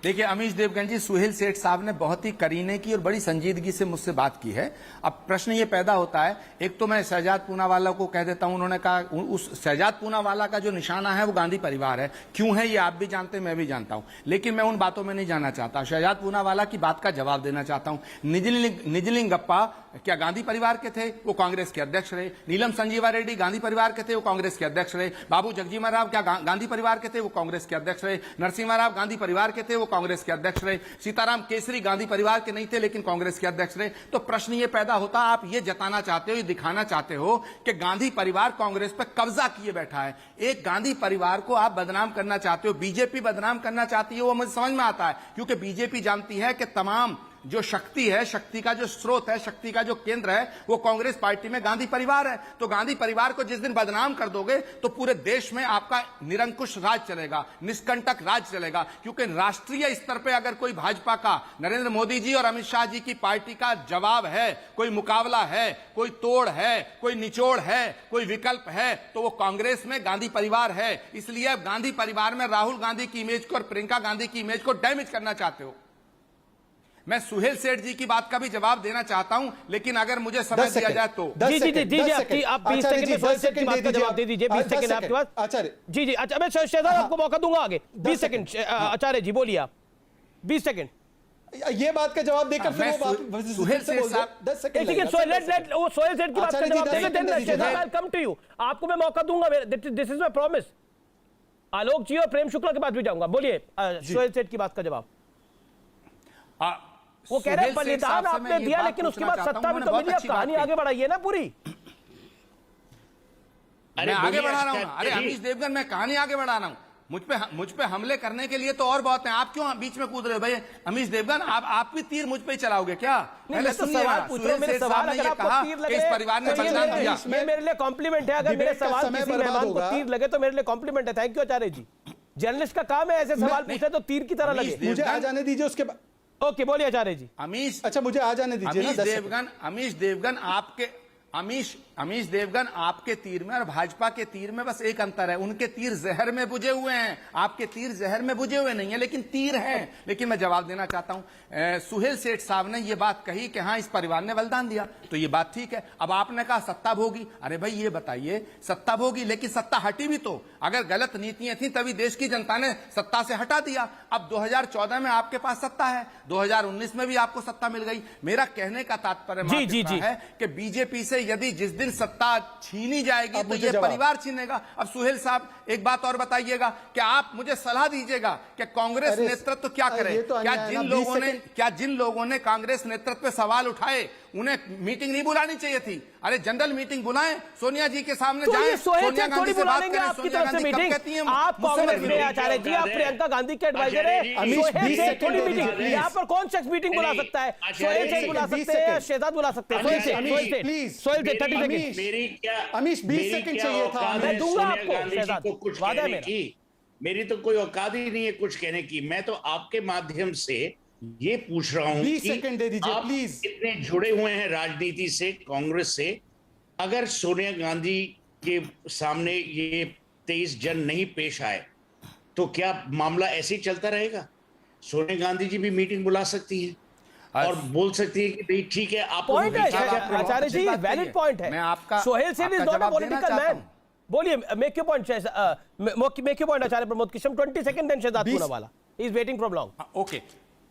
देखिए अमीश देवगन जी, सुहेल सेठ साहब ने बहुत ही करीने की और बड़ी संजीदगी से मुझसे बात की है। अब प्रश्न ये पैदा होता है, एक तो मैं शहजाद पूनावाला को कह देता हूं, उन्होंने कहा उस शहजाद पूनावाला का जो निशाना है वो गांधी परिवार है। क्यों है ये आप भी जानते हैं, मैं भी जानता हूं, लेकिन मैं उन बातों में नहीं जाना चाहता। शहजाद पूनावाला की बात का जवाब देना चाहता हूं। निजलिंगप्पा क्या गांधी परिवार के थे? वो कांग्रेस के अध्यक्ष रहे। नीलम संजीवा रेड्डी गांधी परिवार के थे, वो कांग्रेस के अध्यक्ष रहे। बाबू जगजीवन राव क्या गांधी परिवार के थे? वो कांग्रेस के अध्यक्ष रहे। नरसिम्हा राव गांधी परिवार के थे, वो कांग्रेस के अध्यक्ष रहे। सीताराम केसरी गांधी परिवार के नहीं थे लेकिन कांग्रेस के अध्यक्ष रहे। तो प्रश्न ये पैदा होता, आप ये जताना चाहते हो, ये दिखाना चाहते हो कि गांधी परिवार कांग्रेस पर कब्जा किए बैठा है। एक गांधी परिवार को आप बदनाम करना चाहते हो, बीजेपी बदनाम करना चाहती है, वो मुझे समझ में आता है, क्योंकि बीजेपी जानती है कि तमाम जो शक्ति है, शक्ति का जो स्रोत है, शक्ति का जो केंद्र है, वो कांग्रेस पार्टी में गांधी परिवार है। तो गांधी परिवार को जिस दिन बदनाम कर दोगे तो पूरे देश में आपका निरंकुश राज चलेगा, निष्कंटक राज चलेगा। क्योंकि राष्ट्रीय स्तर पे अगर कोई भाजपा का, नरेंद्र मोदी जी और अमित शाह जी की पार्टी का जवाब है, कोई मुकाबला है, कोई तोड़ है, कोई निचोड़ है, कोई विकल्प है, तो वो कांग्रेस में गांधी परिवार है। इसलिए अब गांधी परिवार में राहुल गांधी की इमेज को और प्रियंका गांधी की इमेज को डैमेज करना चाहते हो। मैं सुहेल सेठ जी की बात का भी जवाब देना चाहता हूं, लेकिन अगर मुझे समय दिया जाए तो। जी जी जी, आप 20 सेकंड में सुहेल सेठ की बात का जवाब दे दीजिए। 20 सेकंड आपके पास आचार्य जी। जी अच्छा, मैं शहजाद आपको मौका दूंगा आगे। 20 सेकंड आचार्य जी बोलिए आप, 20 सेकंड ये बात का जवाब देकर फिर वो सुहेल सेठ साहब 10 सेकंड लेट वो सोहेल सेठ की बात का जवाब देंगे। शहजाद आई कम टू यू, आपको मैं मौका दूंगा, दिस इज माय प्रॉमिस। आलोक जी और प्रेम शुक्ला के बाद भी जाऊंगा। बोलिए सोहेल सेठ की बात का जवाब। वो कह रहे हैं बलिदान आपने दिया लेकिन उसके बाद सत्ता भी तो मिली, अब कहानी आगे बढ़ाइए ना पूरी। मैं आगे बढ़ा रहा हूं। अरे अमीश देवगन, मैं कहानी आगे बढ़ा रहा हूं। मुझ पे हमले करने के लिए तो और बहुत हैं, आप क्यों बीच में कूद रहे हो भाई? अमीश देवगन, आप भी तीर मुझ पे ही चलाओगे क्या? पहले सवाल पूछ रहा हूं, मेरे सवाल अगर आपको तीर लगे, इस परिवार ने बलिदान दिया, मेरे लिए कॉम्प्लीमेंट है। अगर मेरे सवाल किसी मेहमान को तीर लगे तो मेरे लिए कॉम्प्लीमेंट है। Thank you Acharya ji. Journalist का काम है ऐसे सवाल पूछे तो तीर की तरह लगे। मुझे आ जाने दीजिए उसके बाद। ओके बोलिए आचार्य जी। अमीश, अच्छा मुझे आ जाने दीजिए ना। अमीश देवगन आपके तीर में और भाजपा के तीर में बस एक अंतर है, उनके तीर जहर में बुझे हुए हैं, आपके तीर जहर में बुझे हुए नहीं है, लेकिन तीर हैं। लेकिन मैं जवाब देना चाहता हूं। सुहेल सेठ साहब ने यह बात कही कि हाँ इस परिवार ने बलिदान दिया, तो ये बात ठीक है। अब आपने कहा सत्ता भोगी, अरे भाई ये बताइए, सत्ता भोगी लेकिन सत्ता हटी भी तो। अगर गलत नीतियां थी तभी देश की जनता ने सत्ता से हटा दिया। अब 2014 में आपके पास सत्ता है, 2019 में भी आपको सत्ता मिल गई। मेरा कहने का तात्पर्य है कि बीजेपी से यदि जिस दिन सत्ता छीनी जाएगी तो ये परिवार छीनेगा। अब सुहेल साहब एक बात और बताइएगा कि आप मुझे सलाह दीजिएगा कि कांग्रेस नेतृत्व क्या करे? क्या जिन लोगों ने कांग्रेस नेतृत्व पे सवाल उठाए उन्हें मीटिंग नहीं बुलानी चाहिए थी? अरे जनरल मीटिंग बुलाएं, सोनिया जी के सामने जाएं, सोनिया गांधी से बात करें। सोनिया गांधी कब कहती हैं आप कांग्रेस में आचार्य जी, आप प्रियंका गांधी के एडवाइजर है। थोड़ी मीटिंग यहाँ पर कौन शख्स मीटिंग बुला सकता है? सोहेल सेठ बुला सकते हैं, शहजाद बुला सकते हैं। सोहेल सेठ 30 सेकंड। अमीश 20 सेकंड चाहिए था, मैं दूंगा आपको शहजाद, कुछ कहने की मेरी तो कोई औकात ही नहीं है कुछ कहने की। मैं तो आपके माध्यम से ये पूछ रहा हूं 20 सेकंड दे दीजिए प्लीज। इतने जुड़े हुए हैं राजनीति से, कांग्रेस से, अगर सोनिया गांधी के सामने ये 23 जन नहीं पेश आए तो क्या मामला ऐसे ही चलता रहेगा? सोनिया गांधी जी भी मीटिंग बुला सकती है और बोल सकती है कि नहीं ठीक है। आप पॉइंट है आचार्य जी, वैलिड पॉइंट है। मैं आपका Sohail Seth is not a political man. बोलिए, make your point Acharya Pramod Krishnam. 20 second then Shehzad Poonawalla, he is waiting from long. Okay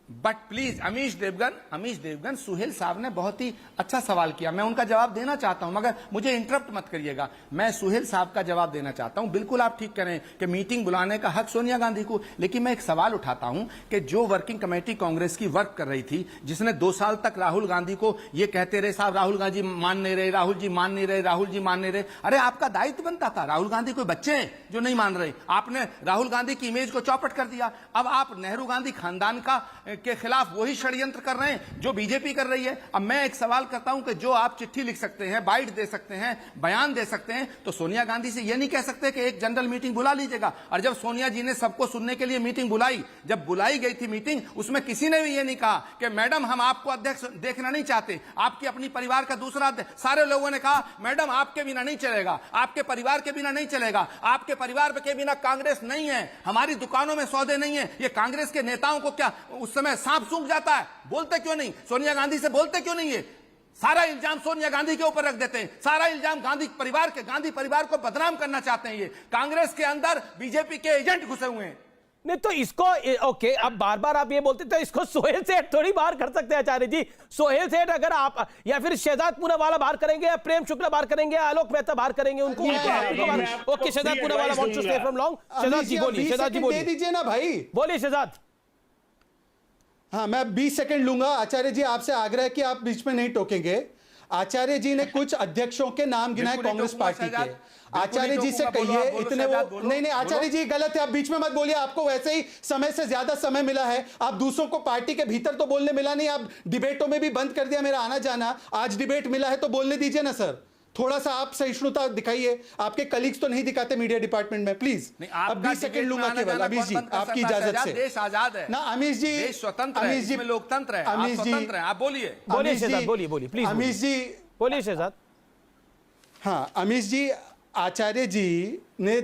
but please Amish Devgan, Suhail साहब ने बहुत ही अच्छा सवाल किया, मैं उनका जवाब देना चाहता हूं, मगर मुझे इंटरप्ट मत करिएगा। मैं सुहेल साहब का जवाब देना चाहता हूं। बिल्कुल आप ठीक करें कि मीटिंग बुलाने का हक सोनिया गांधी को, लेकिन मैं एक सवाल उठाता हूं कि जो वर्किंग कमेटी कांग्रेस की वर्क कर रही थी, जिसने 2 साल तक राहुल गांधी को ये कहते रहे साहब राहुल गांधी मान नहीं रहे, राहुल जी मान नहीं रहे, राहुल जी मान नहीं रहे। अरे आपका दायित्व बनता था, राहुल गांधी कोई बच्चे हैं जो नहीं मान रहे? आपने राहुल गांधी की इमेज को चौपट कर दिया। अब आप नेहरू गांधी खानदान का के खिलाफ वही षड्यंत्र कर रहे हैं जो बीजेपी कर रही है। अब मैं एक सवाल करता हूं कि जो आप चिट्ठी लिख सकते हैं, बाइट दे सकते हैं, बयान दे सकते हैं, तो सोनिया गांधी से यह नहीं कह सकते कि एक जनरल मीटिंग बुला लीजिएगा। और जब सोनिया जी ने सबको सुनने के लिए मीटिंग बुलाई, जब बुलाई गई थी मीटिंग, उसमें किसी ने भी यह नहीं कहा कि मैडम हम आपको अध्यक्ष देखना नहीं चाहते, आपके अपनी परिवार का दूसरा अध्यक्ष। सारे लोगों ने कहा मैडम आपके बिना नहीं चलेगा, आपके परिवार के बिना नहीं चलेगा, आपके परिवार के बिना कांग्रेस नहीं है, हमारी दुकानों में सौदे नहीं है। ये कांग्रेस के नेताओं को क्या उस समय सांप सूंघ जाता है? बोलते क्यों नहीं? सोनिया गांधी से बोलते क्यों नहीं है? सारा इल्जाम सोनिया गांधी के ऊपर रख देते हैं, सारा इल्जाम गांधी परिवार को बदनाम करना चाहते हैं। ये कांग्रेस के अंदर बीजेपी के एजेंट घुसे हुए हैं। नहीं तो इसको ओके, अब बार बार आप ये बोलते तो इसको सोहेल सेठ थोड़ी बाहर कर सकते हैं आचार्य जी। सोहेल सेठ अगर आप या फिर शहजाद पूनावाला बाहर करेंगे, या प्रेम शुक्ला बाहर करेंगे, आलोक मेहता बाहर करेंगे, उनको okay Shehzad Poonawalla wants to stay from long. Shehzad ji बोलिए, शहजाद जी बोलिए, दे दीजिए ना भाई, बोलिए शहजाद। हाँ मैं 20 सेकंड लूंगा। आचार्य जी आपसे आग्रह है कि आप बीच में नहीं टोकेंगे। आचार्य जी ने कुछ अध्यक्षों के नाम गिनाए कांग्रेस पार्टी के। आचार्य जी से कहिए इतने वो नहीं आचार्य जी गलत है, आप बीच में मत बोलिए। आपको वैसे ही समय से ज्यादा समय मिला है, आप दूसरों को पार्टी के भीतर तो बोलने मिला नहीं, आप डिबेटों में भी बंद कर दिया मेरा आना जाना। आज डिबेट मिला है तो बोलने दीजिए ना सर, थोड़ा सा आप सहिष्णुता दिखाइए। आपके कलीग्स तो नहीं दिखाते मीडिया डिपार्टमेंट में, प्लीज। अब 20 सेकंड लूंगा केवल अमीश जी आपकी इजाजत से। देश आजाद है ना अमीश जी, देश स्वतंत्र है, इसमें लोकतंत्र है, आप स्वतंत्र हैं, आप बोलिए। बोलिए शहजाद, बोलिए बोलिए प्लीज। अमीश जी बोलिए शहजाद। हाँ अमीश जी, आचार्य जी ने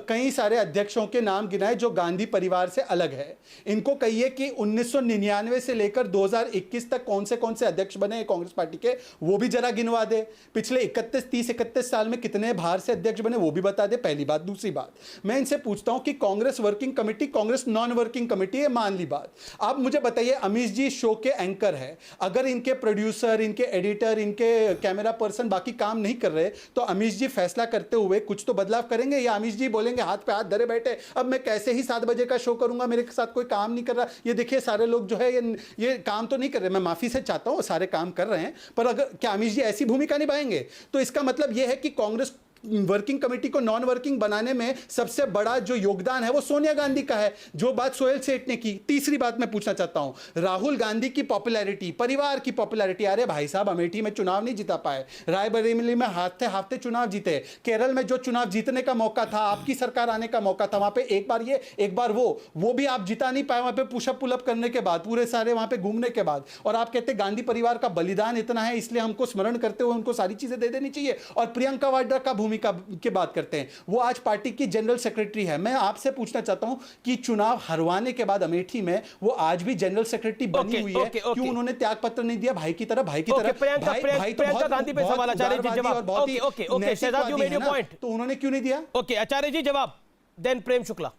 कई सारे अध्यक्षों के नाम गिनाए जो गांधी परिवार से अलग है। इनको कहिए कि 1999 से लेकर 2021 तक कौन से अध्यक्ष बने हैं कांग्रेस पार्टी के, वो भी जरा गिनवा दे। पिछले 31 साल में कितने बाहर से अध्यक्ष बने वो भी बता दे, पहली बात। दूसरी बात, मैं इनसे पूछता हूं कि Congress working committee Congress non working committee है, मान ली बात। आप मुझे बताइए, अमीश जी शो के एंकर है, अगर इनके प्रोड्यूसर, इनके एडिटर, इनके कैमरा पर्सन बाकी काम नहीं कर रहे तो अमीश जी फैसला करते हुए कुछ तो बदलाव करेंगे, या अमीश जी बोलेंगे हाथ पे हाथ धरे बैठे अब मैं कैसे ही 7 बजे का शो करूंगा, मेरे साथ कोई काम नहीं कर रहा। ये देखिए सारे लोग जो है ये काम तो नहीं कर रहे, मैं माफी से चाहता हूं, सारे काम कर रहे हैं, पर अगर क्या अमीश जी ऐसी भूमिका निभाएंगे तो इसका मतलब यह है कि कांग्रेस वर्किंग कमेटी को नॉन वर्किंग बनाने में सबसे बड़ा जो योगदान है वो सोनिया गांधी का है, जो बात सोहेल सेठ ने की। तीसरी बात मैं पूछना चाहता हूं, राहुल गांधी की पॉपुलैरिटी, परिवार की पॉपुलैरिटी, अरे भाई साहब अमेठी में चुनाव नहीं जीता पाए, रायबरेली में हाथते चुनाव जीते, केरल में जो चुनाव जीतने का मौका था, आपकी सरकार आने का मौका था, वहां पे एक बार ये एक बार वो भी आप जिता नहीं पाए, वहां पे पुशअप पुलअप करने के बाद, पूरे सारे वहां पे घूमने के बाद। और आप कहते गांधी परिवार का बलिदान इतना है इसलिए हमको स्मरण करते हुए उनको सारी चीजें दे देनी चाहिए। और प्रियंका वाड्रा का भूमिका की बात करते हैं, वो आज पार्टी की जनरल सेक्रेटरी है। मैं आपसे पूछना चाहता हूं कि चुनाव हरवाने के बाद अमेठी में वो आज भी जनरल सेक्रेटरी बनी हुई है, क्यों उन्होंने त्याग पत्र नहीं दिया भाई की तरह? प्रियंका गांधी पे सवाल आचार्य जी जवाब। Okay Shehzad you made your point, तो उन्होंने क्यों नहीं दिया? ओके आचार्य जी जवाब, देन प्रेम शुक्ला।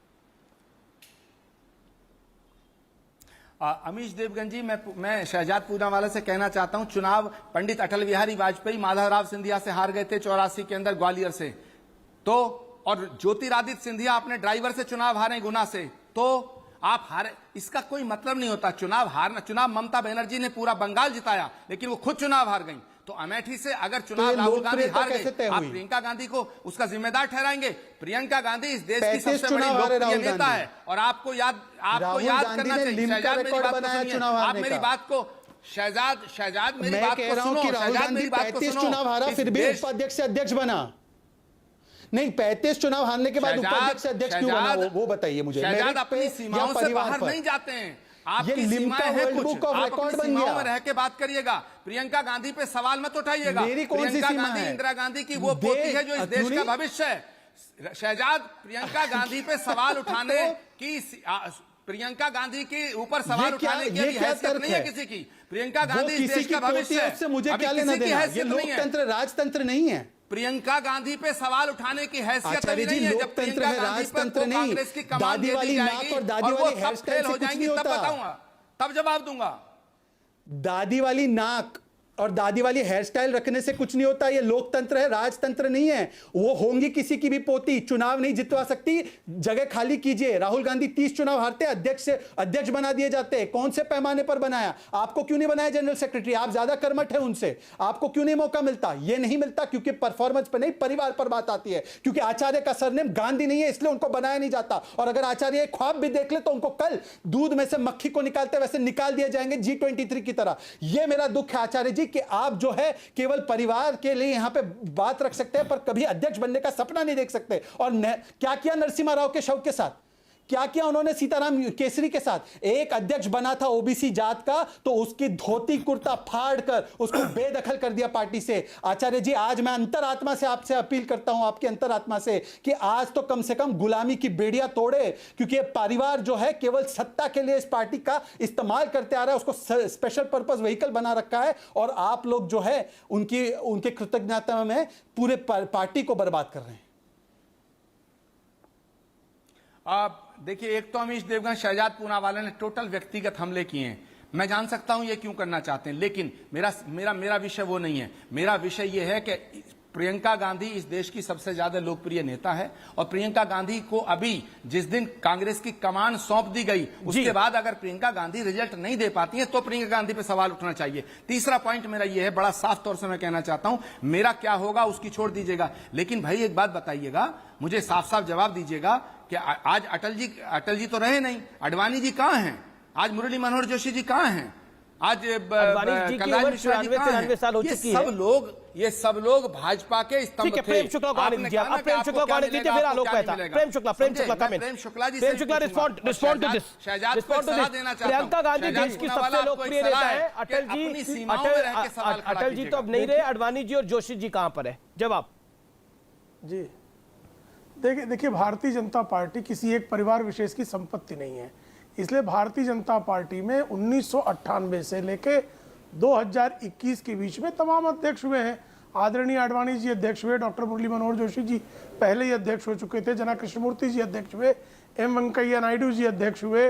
अमीश देवगन जी, मैं शहजाद पूनावाला से कहना चाहता हूं, चुनाव पंडित अटल बिहारी वाजपेयी माधवराव सिंधिया से हार गए थे 84 के अंदर ग्वालियर से, तो और ज्योतिरादित्य सिंधिया अपने ड्राइवर से चुनाव हारे गुना से, तो आप हारे, इसका कोई मतलब नहीं होता चुनाव हारना। चुनाव ममता बनर्जी ने पूरा बंगाल जिताया लेकिन वो खुद चुनाव हार गई। तो अमेठी से अगर चुनाव राहुल गांधी हार गए, आप प्रियंका गांधी को उसका जिम्मेदार ठहराएंगे? प्रियंका गांधी इस देश की सबसे बड़ी लोकप्रिय नेता है और आपको याद करना चाहिए। आप मेरी बात को शहजाद मेरी बात को सुनो, शहजाद मेरी बात को सुनो। चुनाव हारा फिर भी उपाध्यक्ष से अध्यक्ष बना नहीं, 35 चुनाव हारने के बाद उपाध्यक्ष से अध्यक्ष क्यों बना वो बताइए मुझे। शहजाद अपनी सीमाओं से बाहर नहीं जाते हैं, आपकी सीमाएं हैं कुछ, आप अपनी सीमाओं में रह के बात करिएगा। प्रियंका गांधी पे सवाल मत उठाइएगा। प्रियंका गांधी इंदिरा गांधी की वो पोती है जो इस देश का भविष्य है। शहजाद, प्रियंका गांधी पे सवाल उठाने की, प्रियंका गांधी के ऊपर सवाल उठाने की हैसियत नहीं है किसी की। प्रियंका गांधी इस देश का भविष्य है, उससे मुझे क्या लेना देना? ये लोकतंत्र राजतंत्र नहीं है। प्रियंका गांधी पे सवाल उठाने की हैसियत नहीं है। जब प्रियंका गांधी पर कांग्रेस की कमान दे दी जाएगी और वो सब फेल हो जाएंगी तब बताऊंगा, तब जवाब दूंगा। दादी वाली नाक और दादी वाली हेयर स्टाइल रखने से कुछ नहीं होता। ये लोकतंत्र है, राजतंत्र नहीं है। वो होंगी किसी की भी पोती, चुनाव नहीं जितवा सकती, जगह खाली कीजिए। राहुल गांधी 30 चुनाव हारते, अध्यक्ष बना दिए जाते। कौन से पैमाने पर बनाया? आपको क्यों नहीं बनाया जनरल सेक्रेटरी? आप ज्यादा कर्मठ है उनसे, आपको क्यों नहीं मौका मिलता? ये नहीं मिलता क्योंकि परफॉर्मेंस पर नहीं, परिवार पर बात आती है। क्योंकि आचार्य का सरनेम गांधी नहीं है, इसलिए उनको बनाया नहीं जाता। और अगर आचार्य एक ख्वाब भी देख ले तो उनको कल दूध में से मक्खी को निकालते वैसे निकाल दिए जाएंगे G23 की तरह। यह मेरा दुख है आचार्य जी कि आप जो है केवल परिवार के लिए यहां पे बात रख सकते हैं, पर कभी अध्यक्ष बनने का सपना नहीं देख सकते। और क्या किया नरसिम्हा राव के शव के साथ, क्या किया उन्होंने सीताराम केसरी के साथ? एक अध्यक्ष बना था ओबीसी जात का, तो उसकी धोती कुर्ता फाड़ कर उसको बेदखल कर दिया पार्टी से। आचार्य जी, आज मैं अंतरात्मा से आपसे अपील करता हूं, आपके अंतरात्मा से, कि आज तो कम से कम गुलामी की बेड़ियां तोड़े। क्योंकि ये परिवार जो है केवल सत्ता के लिए इस पार्टी का इस्तेमाल करते आ रहा है, उसको स्पेशल पर्पस व्हीकल बना रखा है। और आप लोग जो है उनके कृतज्ञता में पूरे पार्टी को बर्बाद कर रहे हैं। आप देखिए, एक तो अमीश देवगन शहजाद पूनावाला ने टोटल व्यक्तिगत हमले किए हैं। मैं जान सकता हूं ये क्यों करना चाहते हैं, लेकिन मेरा विषय वो नहीं है। मेरा विषय ये है कि प्रियंका गांधी इस देश की सबसे ज्यादा लोकप्रिय नेता है, और प्रियंका गांधी को अभी जिस दिन कांग्रेस की कमान सौंप दी गई, उसके बाद अगर प्रियंका गांधी रिजल्ट नहीं दे पाती है तो प्रियंका गांधी पे सवाल उठना चाहिए। तीसरा पॉइंट मेरा ये है, बड़ा साफ तौर से मैं कहना चाहता हूं, मेरा क्या होगा उसकी छोड़ दीजिएगा, लेकिन भाई एक बात बताइएगा, मुझे साफ साफ जवाब दीजिएगा कि आज अटल जी तो रहे नहीं, अडवाणी जी कहां हैं? आज मुरली मनोहर जोशी जी कहां हैं? आज कलराज मिश्रा जी कहां हैं? ये सब लोग भाजपा के स्तंभ थे। प्रेम शुक्ला को आने दीजिए, अब प्रेम शुक्ला को आने दीजिए, फिर Alok Mehta. Prem Shukla comment. Prem Shukla respond to this. Priyanka Gandhi देश की सबसे लोकप्रिय नेता है। अटल जी तो अब नहीं रहे, अडवाणी जी और जोशी जी कहां पर है? जवाब जी। देखिए, भारतीय जनता पार्टी किसी एक परिवार विशेष की संपत्ति नहीं है। इसलिए भारतीय जनता पार्टी में 1998 से लेके 2021 के बीच में तमाम अध्यक्ष हुए हैं। आदरणीय आडवाणी जी अध्यक्ष हुए, डॉक्टर मुरली मनोहर जोशी जी पहले ही अध्यक्ष हो चुके थे, जना कृष्णमूर्ति जी अध्यक्ष हुए, एम वेंकैया नायडू जी अध्यक्ष हुए,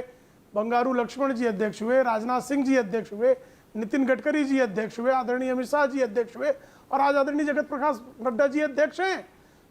बंगारू लक्ष्मण जी अध्यक्ष हुए, राजनाथ सिंह जी अध्यक्ष हुए, नितिन गडकरी जी अध्यक्ष हुए, आदरणीय अमित शाह जी अध्यक्ष हुए, और आज आदरणीय जगत प्रकाश नड्डा जी अध्यक्ष हैं।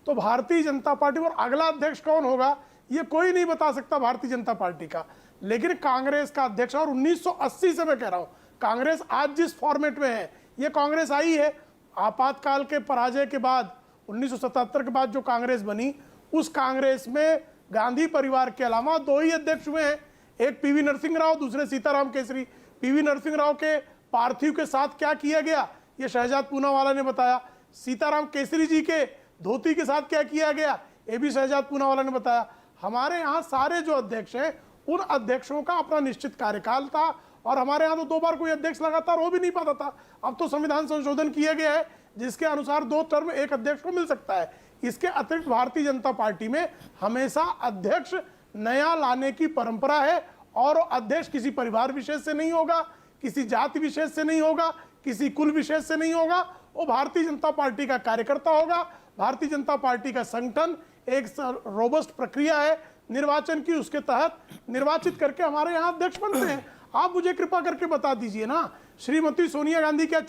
तो भारतीय जनता पार्टी और अगला अध्यक्ष कौन होगा ये कोई नहीं बता सकता भारतीय जनता पार्टी का। लेकिन कांग्रेस का अध्यक्ष, और 1980 से मैं कह रहा हूं, कांग्रेस आज जिस फॉर्मेट में है, ये कांग्रेस आई है आपातकाल के पराजय के बाद, 1977 के बाद जो कांग्रेस बनी, उस कांग्रेस में गांधी परिवार के अलावा 2 ही अध्यक्ष हुए हैं, एक पीवी नरसिंह राव, दूसरे सीताराम केसरी। पीवी नरसिंह राव के पार्थिव के साथ क्या किया गया ये शहजाद पूनावाला ने बताया। सीताराम केसरी जी के धोती के साथ क्या किया गया ये भी शहजाद पूनावाला ने बताया। हमारे यहाँ सारे जो अध्यक्ष हैं उन अध्यक्षों का अपना निश्चित कार्यकाल था, और हमारे यहाँ तो 2 बार कोई अध्यक्ष लगातार हो भी नहीं पाता था। अब तो संविधान संशोधन किया गया है जिसके अनुसार 2 टर्म एक अध्यक्ष को मिल सकता है। इसके अतिरिक्त भारतीय जनता पार्टी में हमेशा अध्यक्ष नया लाने की परंपरा है, और अध्यक्ष किसी परिवार विशेष से नहीं होगा, किसी जाति विशेष से नहीं होगा, किसी कुल विशेष से नहीं होगा, वो भारतीय जनता पार्टी का कार्यकर्ता होगा। भारतीय जनता पार्टी का संगठन एक रोबस्ट प्रक्रिया है निर्वाचन की, उसके तहत निर्वाचित करके हमारे यहाँ अध्यक्ष बनते हैं। आप मुझे कृपा करके बता दीजिए ना, श्रीमती सोनिया गांधी क्या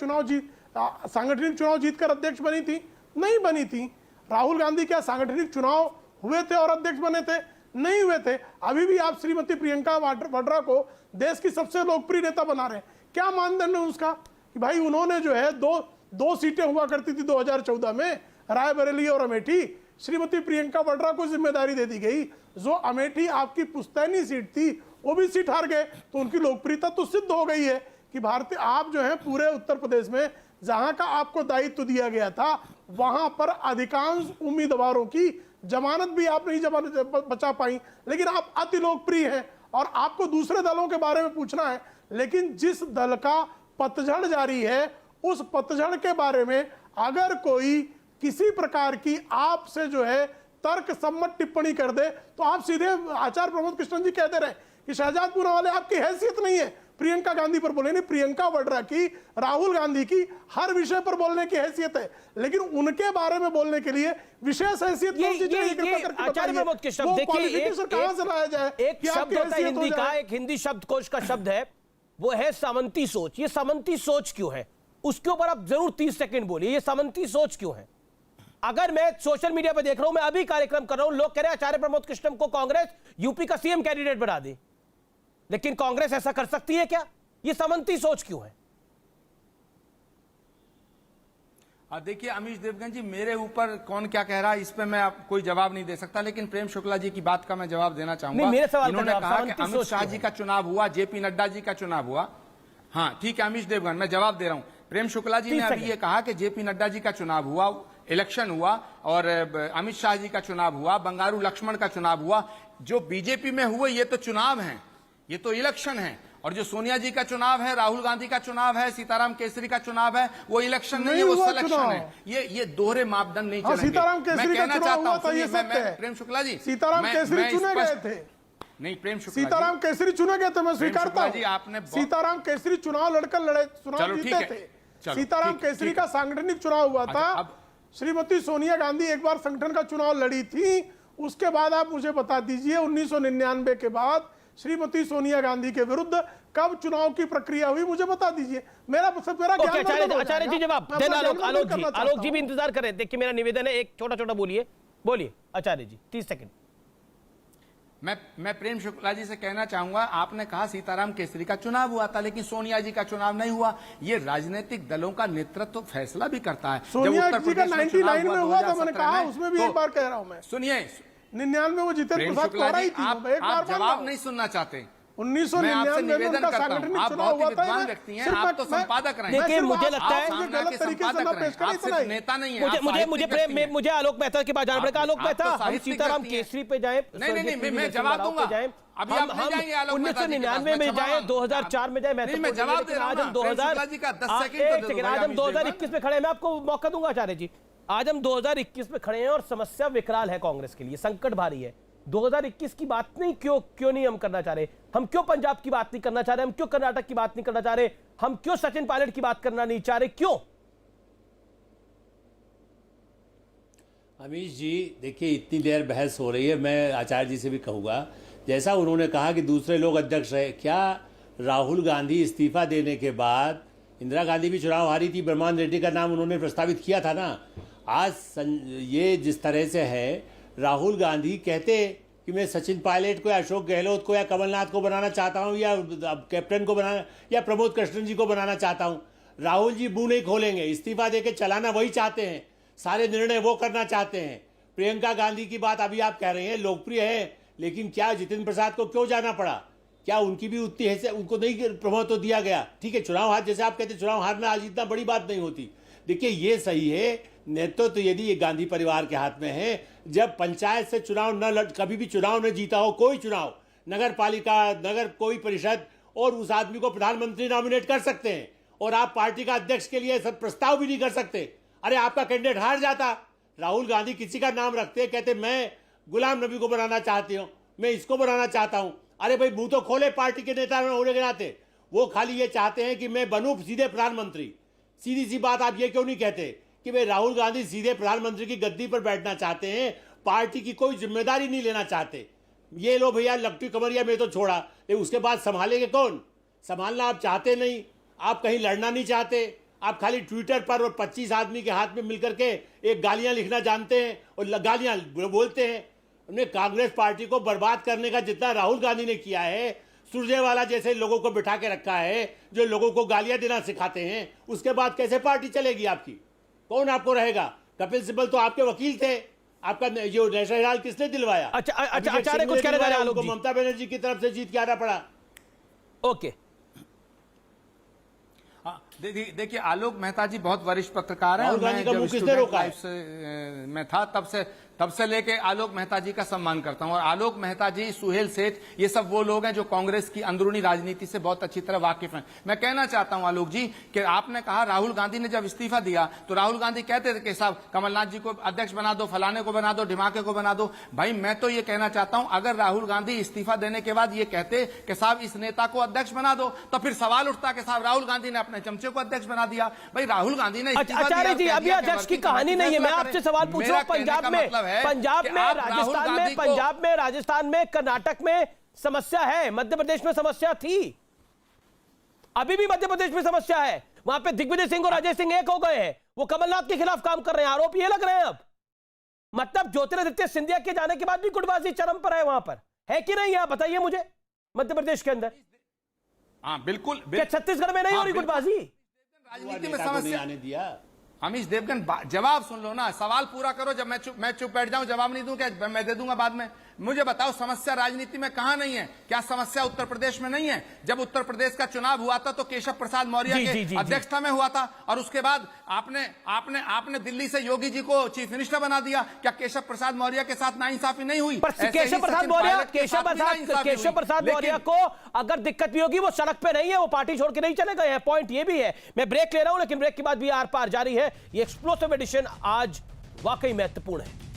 सांगठनिक चुनाव जीतकर अध्यक्ष बनी थी? नहीं बनी थी। राहुल गांधी क्या सांगठनिक चुनाव हुए थे और अध्यक्ष बने थे? नहीं हुए थे। अभी भी आप श्रीमती प्रियंका वाड्रा को देश की सबसे लोकप्रिय नेता बना रहे हैं। क्या मानदंड है उसका कि भाई उन्होंने जो है दो सीटें हुआ करती थी 2014 में, रायबरेली और अमेठी, श्रीमती प्रियंका वाड्रा को जिम्मेदारी दे दी गई। जो अमेठी आपकी पुश्तैनी सीट थी वो भी सीट हार गए, तो उनकी लोकप्रियता तो सिद्ध हो गई है कि भारतीय आप जो है पूरे उत्तर प्रदेश में जहां का आपको दायित्व दिया गया था वहां पर अधिकांश उम्मीदवारों की जमानत भी आप नहीं बचा पाई, लेकिन आप अति लोकप्रिय हैं। और आपको दूसरे दलों के बारे में पूछना है, लेकिन जिस दल का पतझड़ जारी है उस पतझड़ के बारे में अगर कोई किसी प्रकार की आपसे जो है तर्क सम्मत टिप्पणी कर दे तो आप सीधे आचार्य प्रमोद कृष्णन जी कहते रहे कि शहजाद पूनावाला आपकी हैसियत नहीं है प्रियंका गांधी पर बोले। नहीं, प्रियंका वाड्रा की, राहुल गांधी की हर विषय पर बोलने की हैसियत है, लेकिन उनके बारे में बोलने के लिए विशेष हैसियत कौन सी चाहिए? आचार्य प्रमोद कृष्णन, देखिए कहां से लाया जाए? एक शब्द होता है हिंदी का, एक हिंदी शब्दकोश का शब्द है, वो है सामंती सोच। ये सामंती सोच क्यों है? उसके ऊपर आप जरूर 30 सेकंड बोलिए, ये सामंती सोच क्यों है? अगर मैं सोशल मीडिया पर देख रहा हूं, मैं अभी कार्यक्रम कर रहा हूं, लोग कह रहे हैं आचार्य प्रमोद कृष्णम को कांग्रेस यूपी का सीएम कैंडिडेट बना दे, लेकिन कांग्रेस ऐसा कर सकती है क्या? ये सामंती सोच क्यों है? देखिए अमीश देवगन जी, मेरे ऊपर कौन क्या कह रहा है इस पे मैं कोई जवाब नहीं दे सकता, लेकिन प्रेम शुक्ला जी की बात का मैं जवाब देना चाहूंगा। मेरे सवाल इन्होंने कहा कि अमित शाह जी का चुनाव हुआ, जेपी नड्डा जी का चुनाव हुआ। हाँ ठीक है अमीश देवगन, मैं जवाब दे रहा हूं। प्रेम शुक्ला जी ने अभी ये कहा कि जेपी नड्डा जी का चुनाव हुआ, इलेक्शन हुआ, और अमित शाह जी का चुनाव हुआ, बंगारू लक्ष्मण का चुनाव हुआ। जो बीजेपी में हुए ये तो चुनाव है, ये तो इलेक्शन है, और जो सोनिया जी का चुनाव है, राहुल गांधी का चुनाव है, सीताराम केसरी का चुनाव है, वो इलेक्शन नहीं है, वो सिलेक्शन है। ये दोहरे मापदंड नहीं चलेंगे। सीताराम केसरी का चुनाव हुआ था, ये सत्य है। प्रेम शुक्ला जी, सीताराम केसरी चुने गए थे। नहीं प्रेम शुक्ला, सीताराम केसरी चुने गए थे, मैं स्वीकारता हूं। आपने सीताराम केसरी चुनाव लड़कर चुनाव जीते थे। सीताराम केसरी का सांगठनिक चुनाव हुआ था। श्रीमती सोनिया गांधी एक बार संगठन का चुनाव लड़ी थी, उसके बाद आप मुझे बता दीजिए 1999 के बाद श्रीमती सोनिया गांधी के विरुद्ध कब चुनाव की प्रक्रिया हुई, मुझे बता दीजिए। मेरा ज्ञान। आचार्य जी जवाब देना। आलोक जी भी इंतजार कर रहे थे। देखिए मेरा निवेदन है, एक छोटा छोटा बोलिए आचार्य जी, 30 सेकंड। मैं प्रेम शुक्ला जी से कहना चाहूंगा, आपने कहा सीताराम केसरी का चुनाव हुआ था, लेकिन सोनिया जी का चुनाव नहीं हुआ। ये राजनीतिक दलों का नेतृत्व फैसला भी करता है। सोनिया जी का 99 में हुआ था, मैंने कहा, उसमें भी एक बार कह रहा हूं मैं। सुनिए 99 में वो जितेंद्र प्रसाद को हराई थी। आप जवाब नहीं सुनना चाहते। 1999 में निवेदन करता हूं, आप बहुत ही विद्वान व्यक्ति हैं, आप तो संपादक रहे हैं। देखिए मुझे लगता है गलत तरीके से ना पेश करें, आप सिर्फ नेता नहीं है। मुझे आलोक मेहता के पास जाना पड़ेगा। आलोक मेहता, हम सीताराम केसरी पे जाए? नहीं, मैं जवाब दूंगा। अभी आप नहीं जाएंगे आलोक मेहता जी के पास। 1999 में जाए, 2004 में जाए, मैं जवाब दे रहा हूं। आज हम 2021 में खड़े हैं। मैं आपको मौका दूंगा आचार्य जी। आज हम 2021 में खड़े हैं और समस्या विकराल है कांग्रेस के लिए, संकट भारी है। 2021 की बात नहीं क्यों नहीं हम करना चाह रहे? हम क्यों पंजाब की बात नहीं करना चाह रहे? हम क्यों कर्नाटक की बात नहीं करना चाह रहे? हम क्यों सचिन पायलट की बात करना नहीं चाह रहे? क्यों? अमीश जी देखिए, इतनी देर बहस हो रही है, मैं आचार्य जी से भी कहूँगा, जैसा उन्होंने कहा कि दूसरे लोग अध्यक्ष रहे, क्या राहुल गांधी इस्तीफा देने के बाद, इंदिरा गांधी भी चुनाव हारी थी, ब्रह्मानंद रेड्डी का नाम उन्होंने प्रस्तावित किया था ना। आज ये जिस तरह से है, राहुल गांधी कहते कि मैं सचिन पायलट को या अशोक गहलोत को या कमलनाथ को बनाना चाहता हूं, या कैप्टन को बनाना, या प्रमोद कृष्णन जी को बनाना चाहता हूं। राहुल जी मुंह नहीं खोलेंगे, इस्तीफा देके चलाना वही चाहते हैं, सारे निर्णय वो करना चाहते हैं। प्रियंका गांधी की बात अभी आप कह रहे हैं लोकप्रिय है, लेकिन क्या जितेंद्र प्रसाद को क्यों जाना पड़ा? क्या उनकी भी उतनी हैसियत, उनको नहीं प्रमोद तो दिया गया? ठीक है, चुनाव हार, जैसे आप कहते चुनाव हारना आज इतना बड़ी बात नहीं होती। देखिए ये सही है, नेतृत्व तो यदि ये गांधी परिवार के हाथ में है, जब पंचायत से चुनाव कभी भी चुनाव न जीता हो, कोई चुनाव, नगर पालिका, नगर कोई परिषद, और उस आदमी को प्रधानमंत्री नॉमिनेट कर सकते हैं, और आप पार्टी का अध्यक्ष के लिए सब प्रस्ताव भी नहीं कर सकते। अरे आपका कैंडिडेट हार जाता। राहुल गांधी किसी का नाम रखते, कहते मैं गुलाम नबी को बनाना चाहती हूँ, मैं इसको बनाना चाहता हूँ। अरे भाई मुंह तो खोले पार्टी के नेता होने के नाते। वो खाली ये चाहते हैं कि मैं बनूं सीधे प्रधानमंत्री। सीधी सी बात, आप ये क्यों नहीं कहते कि भाई राहुल गांधी सीधे प्रधानमंत्री की गद्दी पर बैठना चाहते हैं, पार्टी की कोई जिम्मेदारी नहीं लेना चाहते। ये लो भैया लपटी कमरिया में तो छोड़ा, उसके बाद संभालेंगे कौन? संभालना आप चाहते नहीं, आप कहीं लड़ना नहीं चाहते, आप खाली ट्विटर पर और 25 आदमी के हाथ में मिलकर के एक गालियां लिखना जानते हैं और गालियां बोलते हैं। उन्हें कांग्रेस पार्टी को बर्बाद करने का जितना राहुल गांधी ने किया है, सुरजेवाला जैसे लोगों को बिठा के रखा है जो लोगों को गालियां देना सिखाते हैं, उसके बाद कैसे पार्टी चलेगी आपकी? कौन आपको रहेगा? कपिल सिब्बल तो आपके वकील थे, आपका जो नेशनल हेराल्ड किसने दिलवाया? अच्छा आचार्य कुछ कहना चाह रहे हैं आलोक जी? ममता बनर्जी की तरफ से जीत के आना पड़ा। ओके, देखिए आलोक मेहता जी बहुत वरिष्ठ पत्रकार हैं, और मैं जब स्टूडेंट लाइफ से मैं था तब से लेके आलोक मेहता जी का सम्मान करता हूं। और आलोक मेहता जी, सुहेल सेठ, ये सब वो लोग हैं जो कांग्रेस की अंदरूनी राजनीति से बहुत अच्छी तरह वाकिफ हैं। मैं कहना चाहता हूं आलोक जी कि आपने कहा राहुल गांधी ने जब इस्तीफा दिया तो राहुल गांधी कहते थे कि साहब कमलनाथ जी को अध्यक्ष बना दो, फलाने को बना दो, ढिमाके को बना दो। भाई मैं तो ये कहना चाहता हूं, अगर राहुल गांधी इस्तीफा देने के बाद ये कहते कि साहब इस नेता को अध्यक्ष बना दो, तो फिर सवाल उठता कि साहब राहुल गांधी ने अपने चमचे को अध्यक्ष बना दिया। भाई राहुल गांधी ने आचार्य जी अभी अध्यक्ष की कहानी नहीं है, मैं आपसे सवाल पूछ रहा हूं। पंजाब में, राजस्थान में, कर्नाटक में समस्या है, मध्य प्रदेश में समस्या थी, अभी भी मध्य प्रदेश में समस्या है। वहां पे दिग्विजय सिंह और अजय सिंह एक हो गए हैं, वो कमलनाथ के खिलाफ काम कर रहे हैं, आरोप ये लग रहे हैं अब। मतलब ज्योतिरादित्य सिंधिया के जाने के बाद भी गुटबाजी चरम पर है वहां पर, है कि नहीं? आप बताइए मुझे, मध्य प्रदेश के अंदर। हाँ बिल्कुल, क्या छत्तीसगढ़ में नहीं हो रही गुटबाजी? राजनीति में समस्या आने दिया। अमीश देवगन जवाब सुन लो ना, सवाल पूरा करो। जब मैं चुप बैठ जाऊं, जवाब नहीं दूं क्या? मैं दे दूंगा बाद में। मुझे बताओ, समस्या राजनीति में कहां नहीं है? क्या समस्या उत्तर प्रदेश में नहीं है? जब उत्तर प्रदेश का चुनाव हुआ था तो केशव प्रसाद मौर्य के अध्यक्षता में हुआ था, और उसके बाद आपने दिल्ली से योगी जी को चीफ मिनिस्टर बना दिया। क्या केशव प्रसाद मौर्य के साथ नाइंसाफी नहीं हुई? केशव प्रसाद मौर्य को अगर दिक्कत भी होगी, वो सड़क पे नहीं है, वो पार्टी छोड़ के नहीं चले गए हैं। पॉइंट ये भी है। मैं ब्रेक ले रहा हूं, लेकिन ब्रेक के बाद भी आर पार जारी है। ये एक्सप्लोसिव एडिशन आज वाकई महत्वपूर्ण है।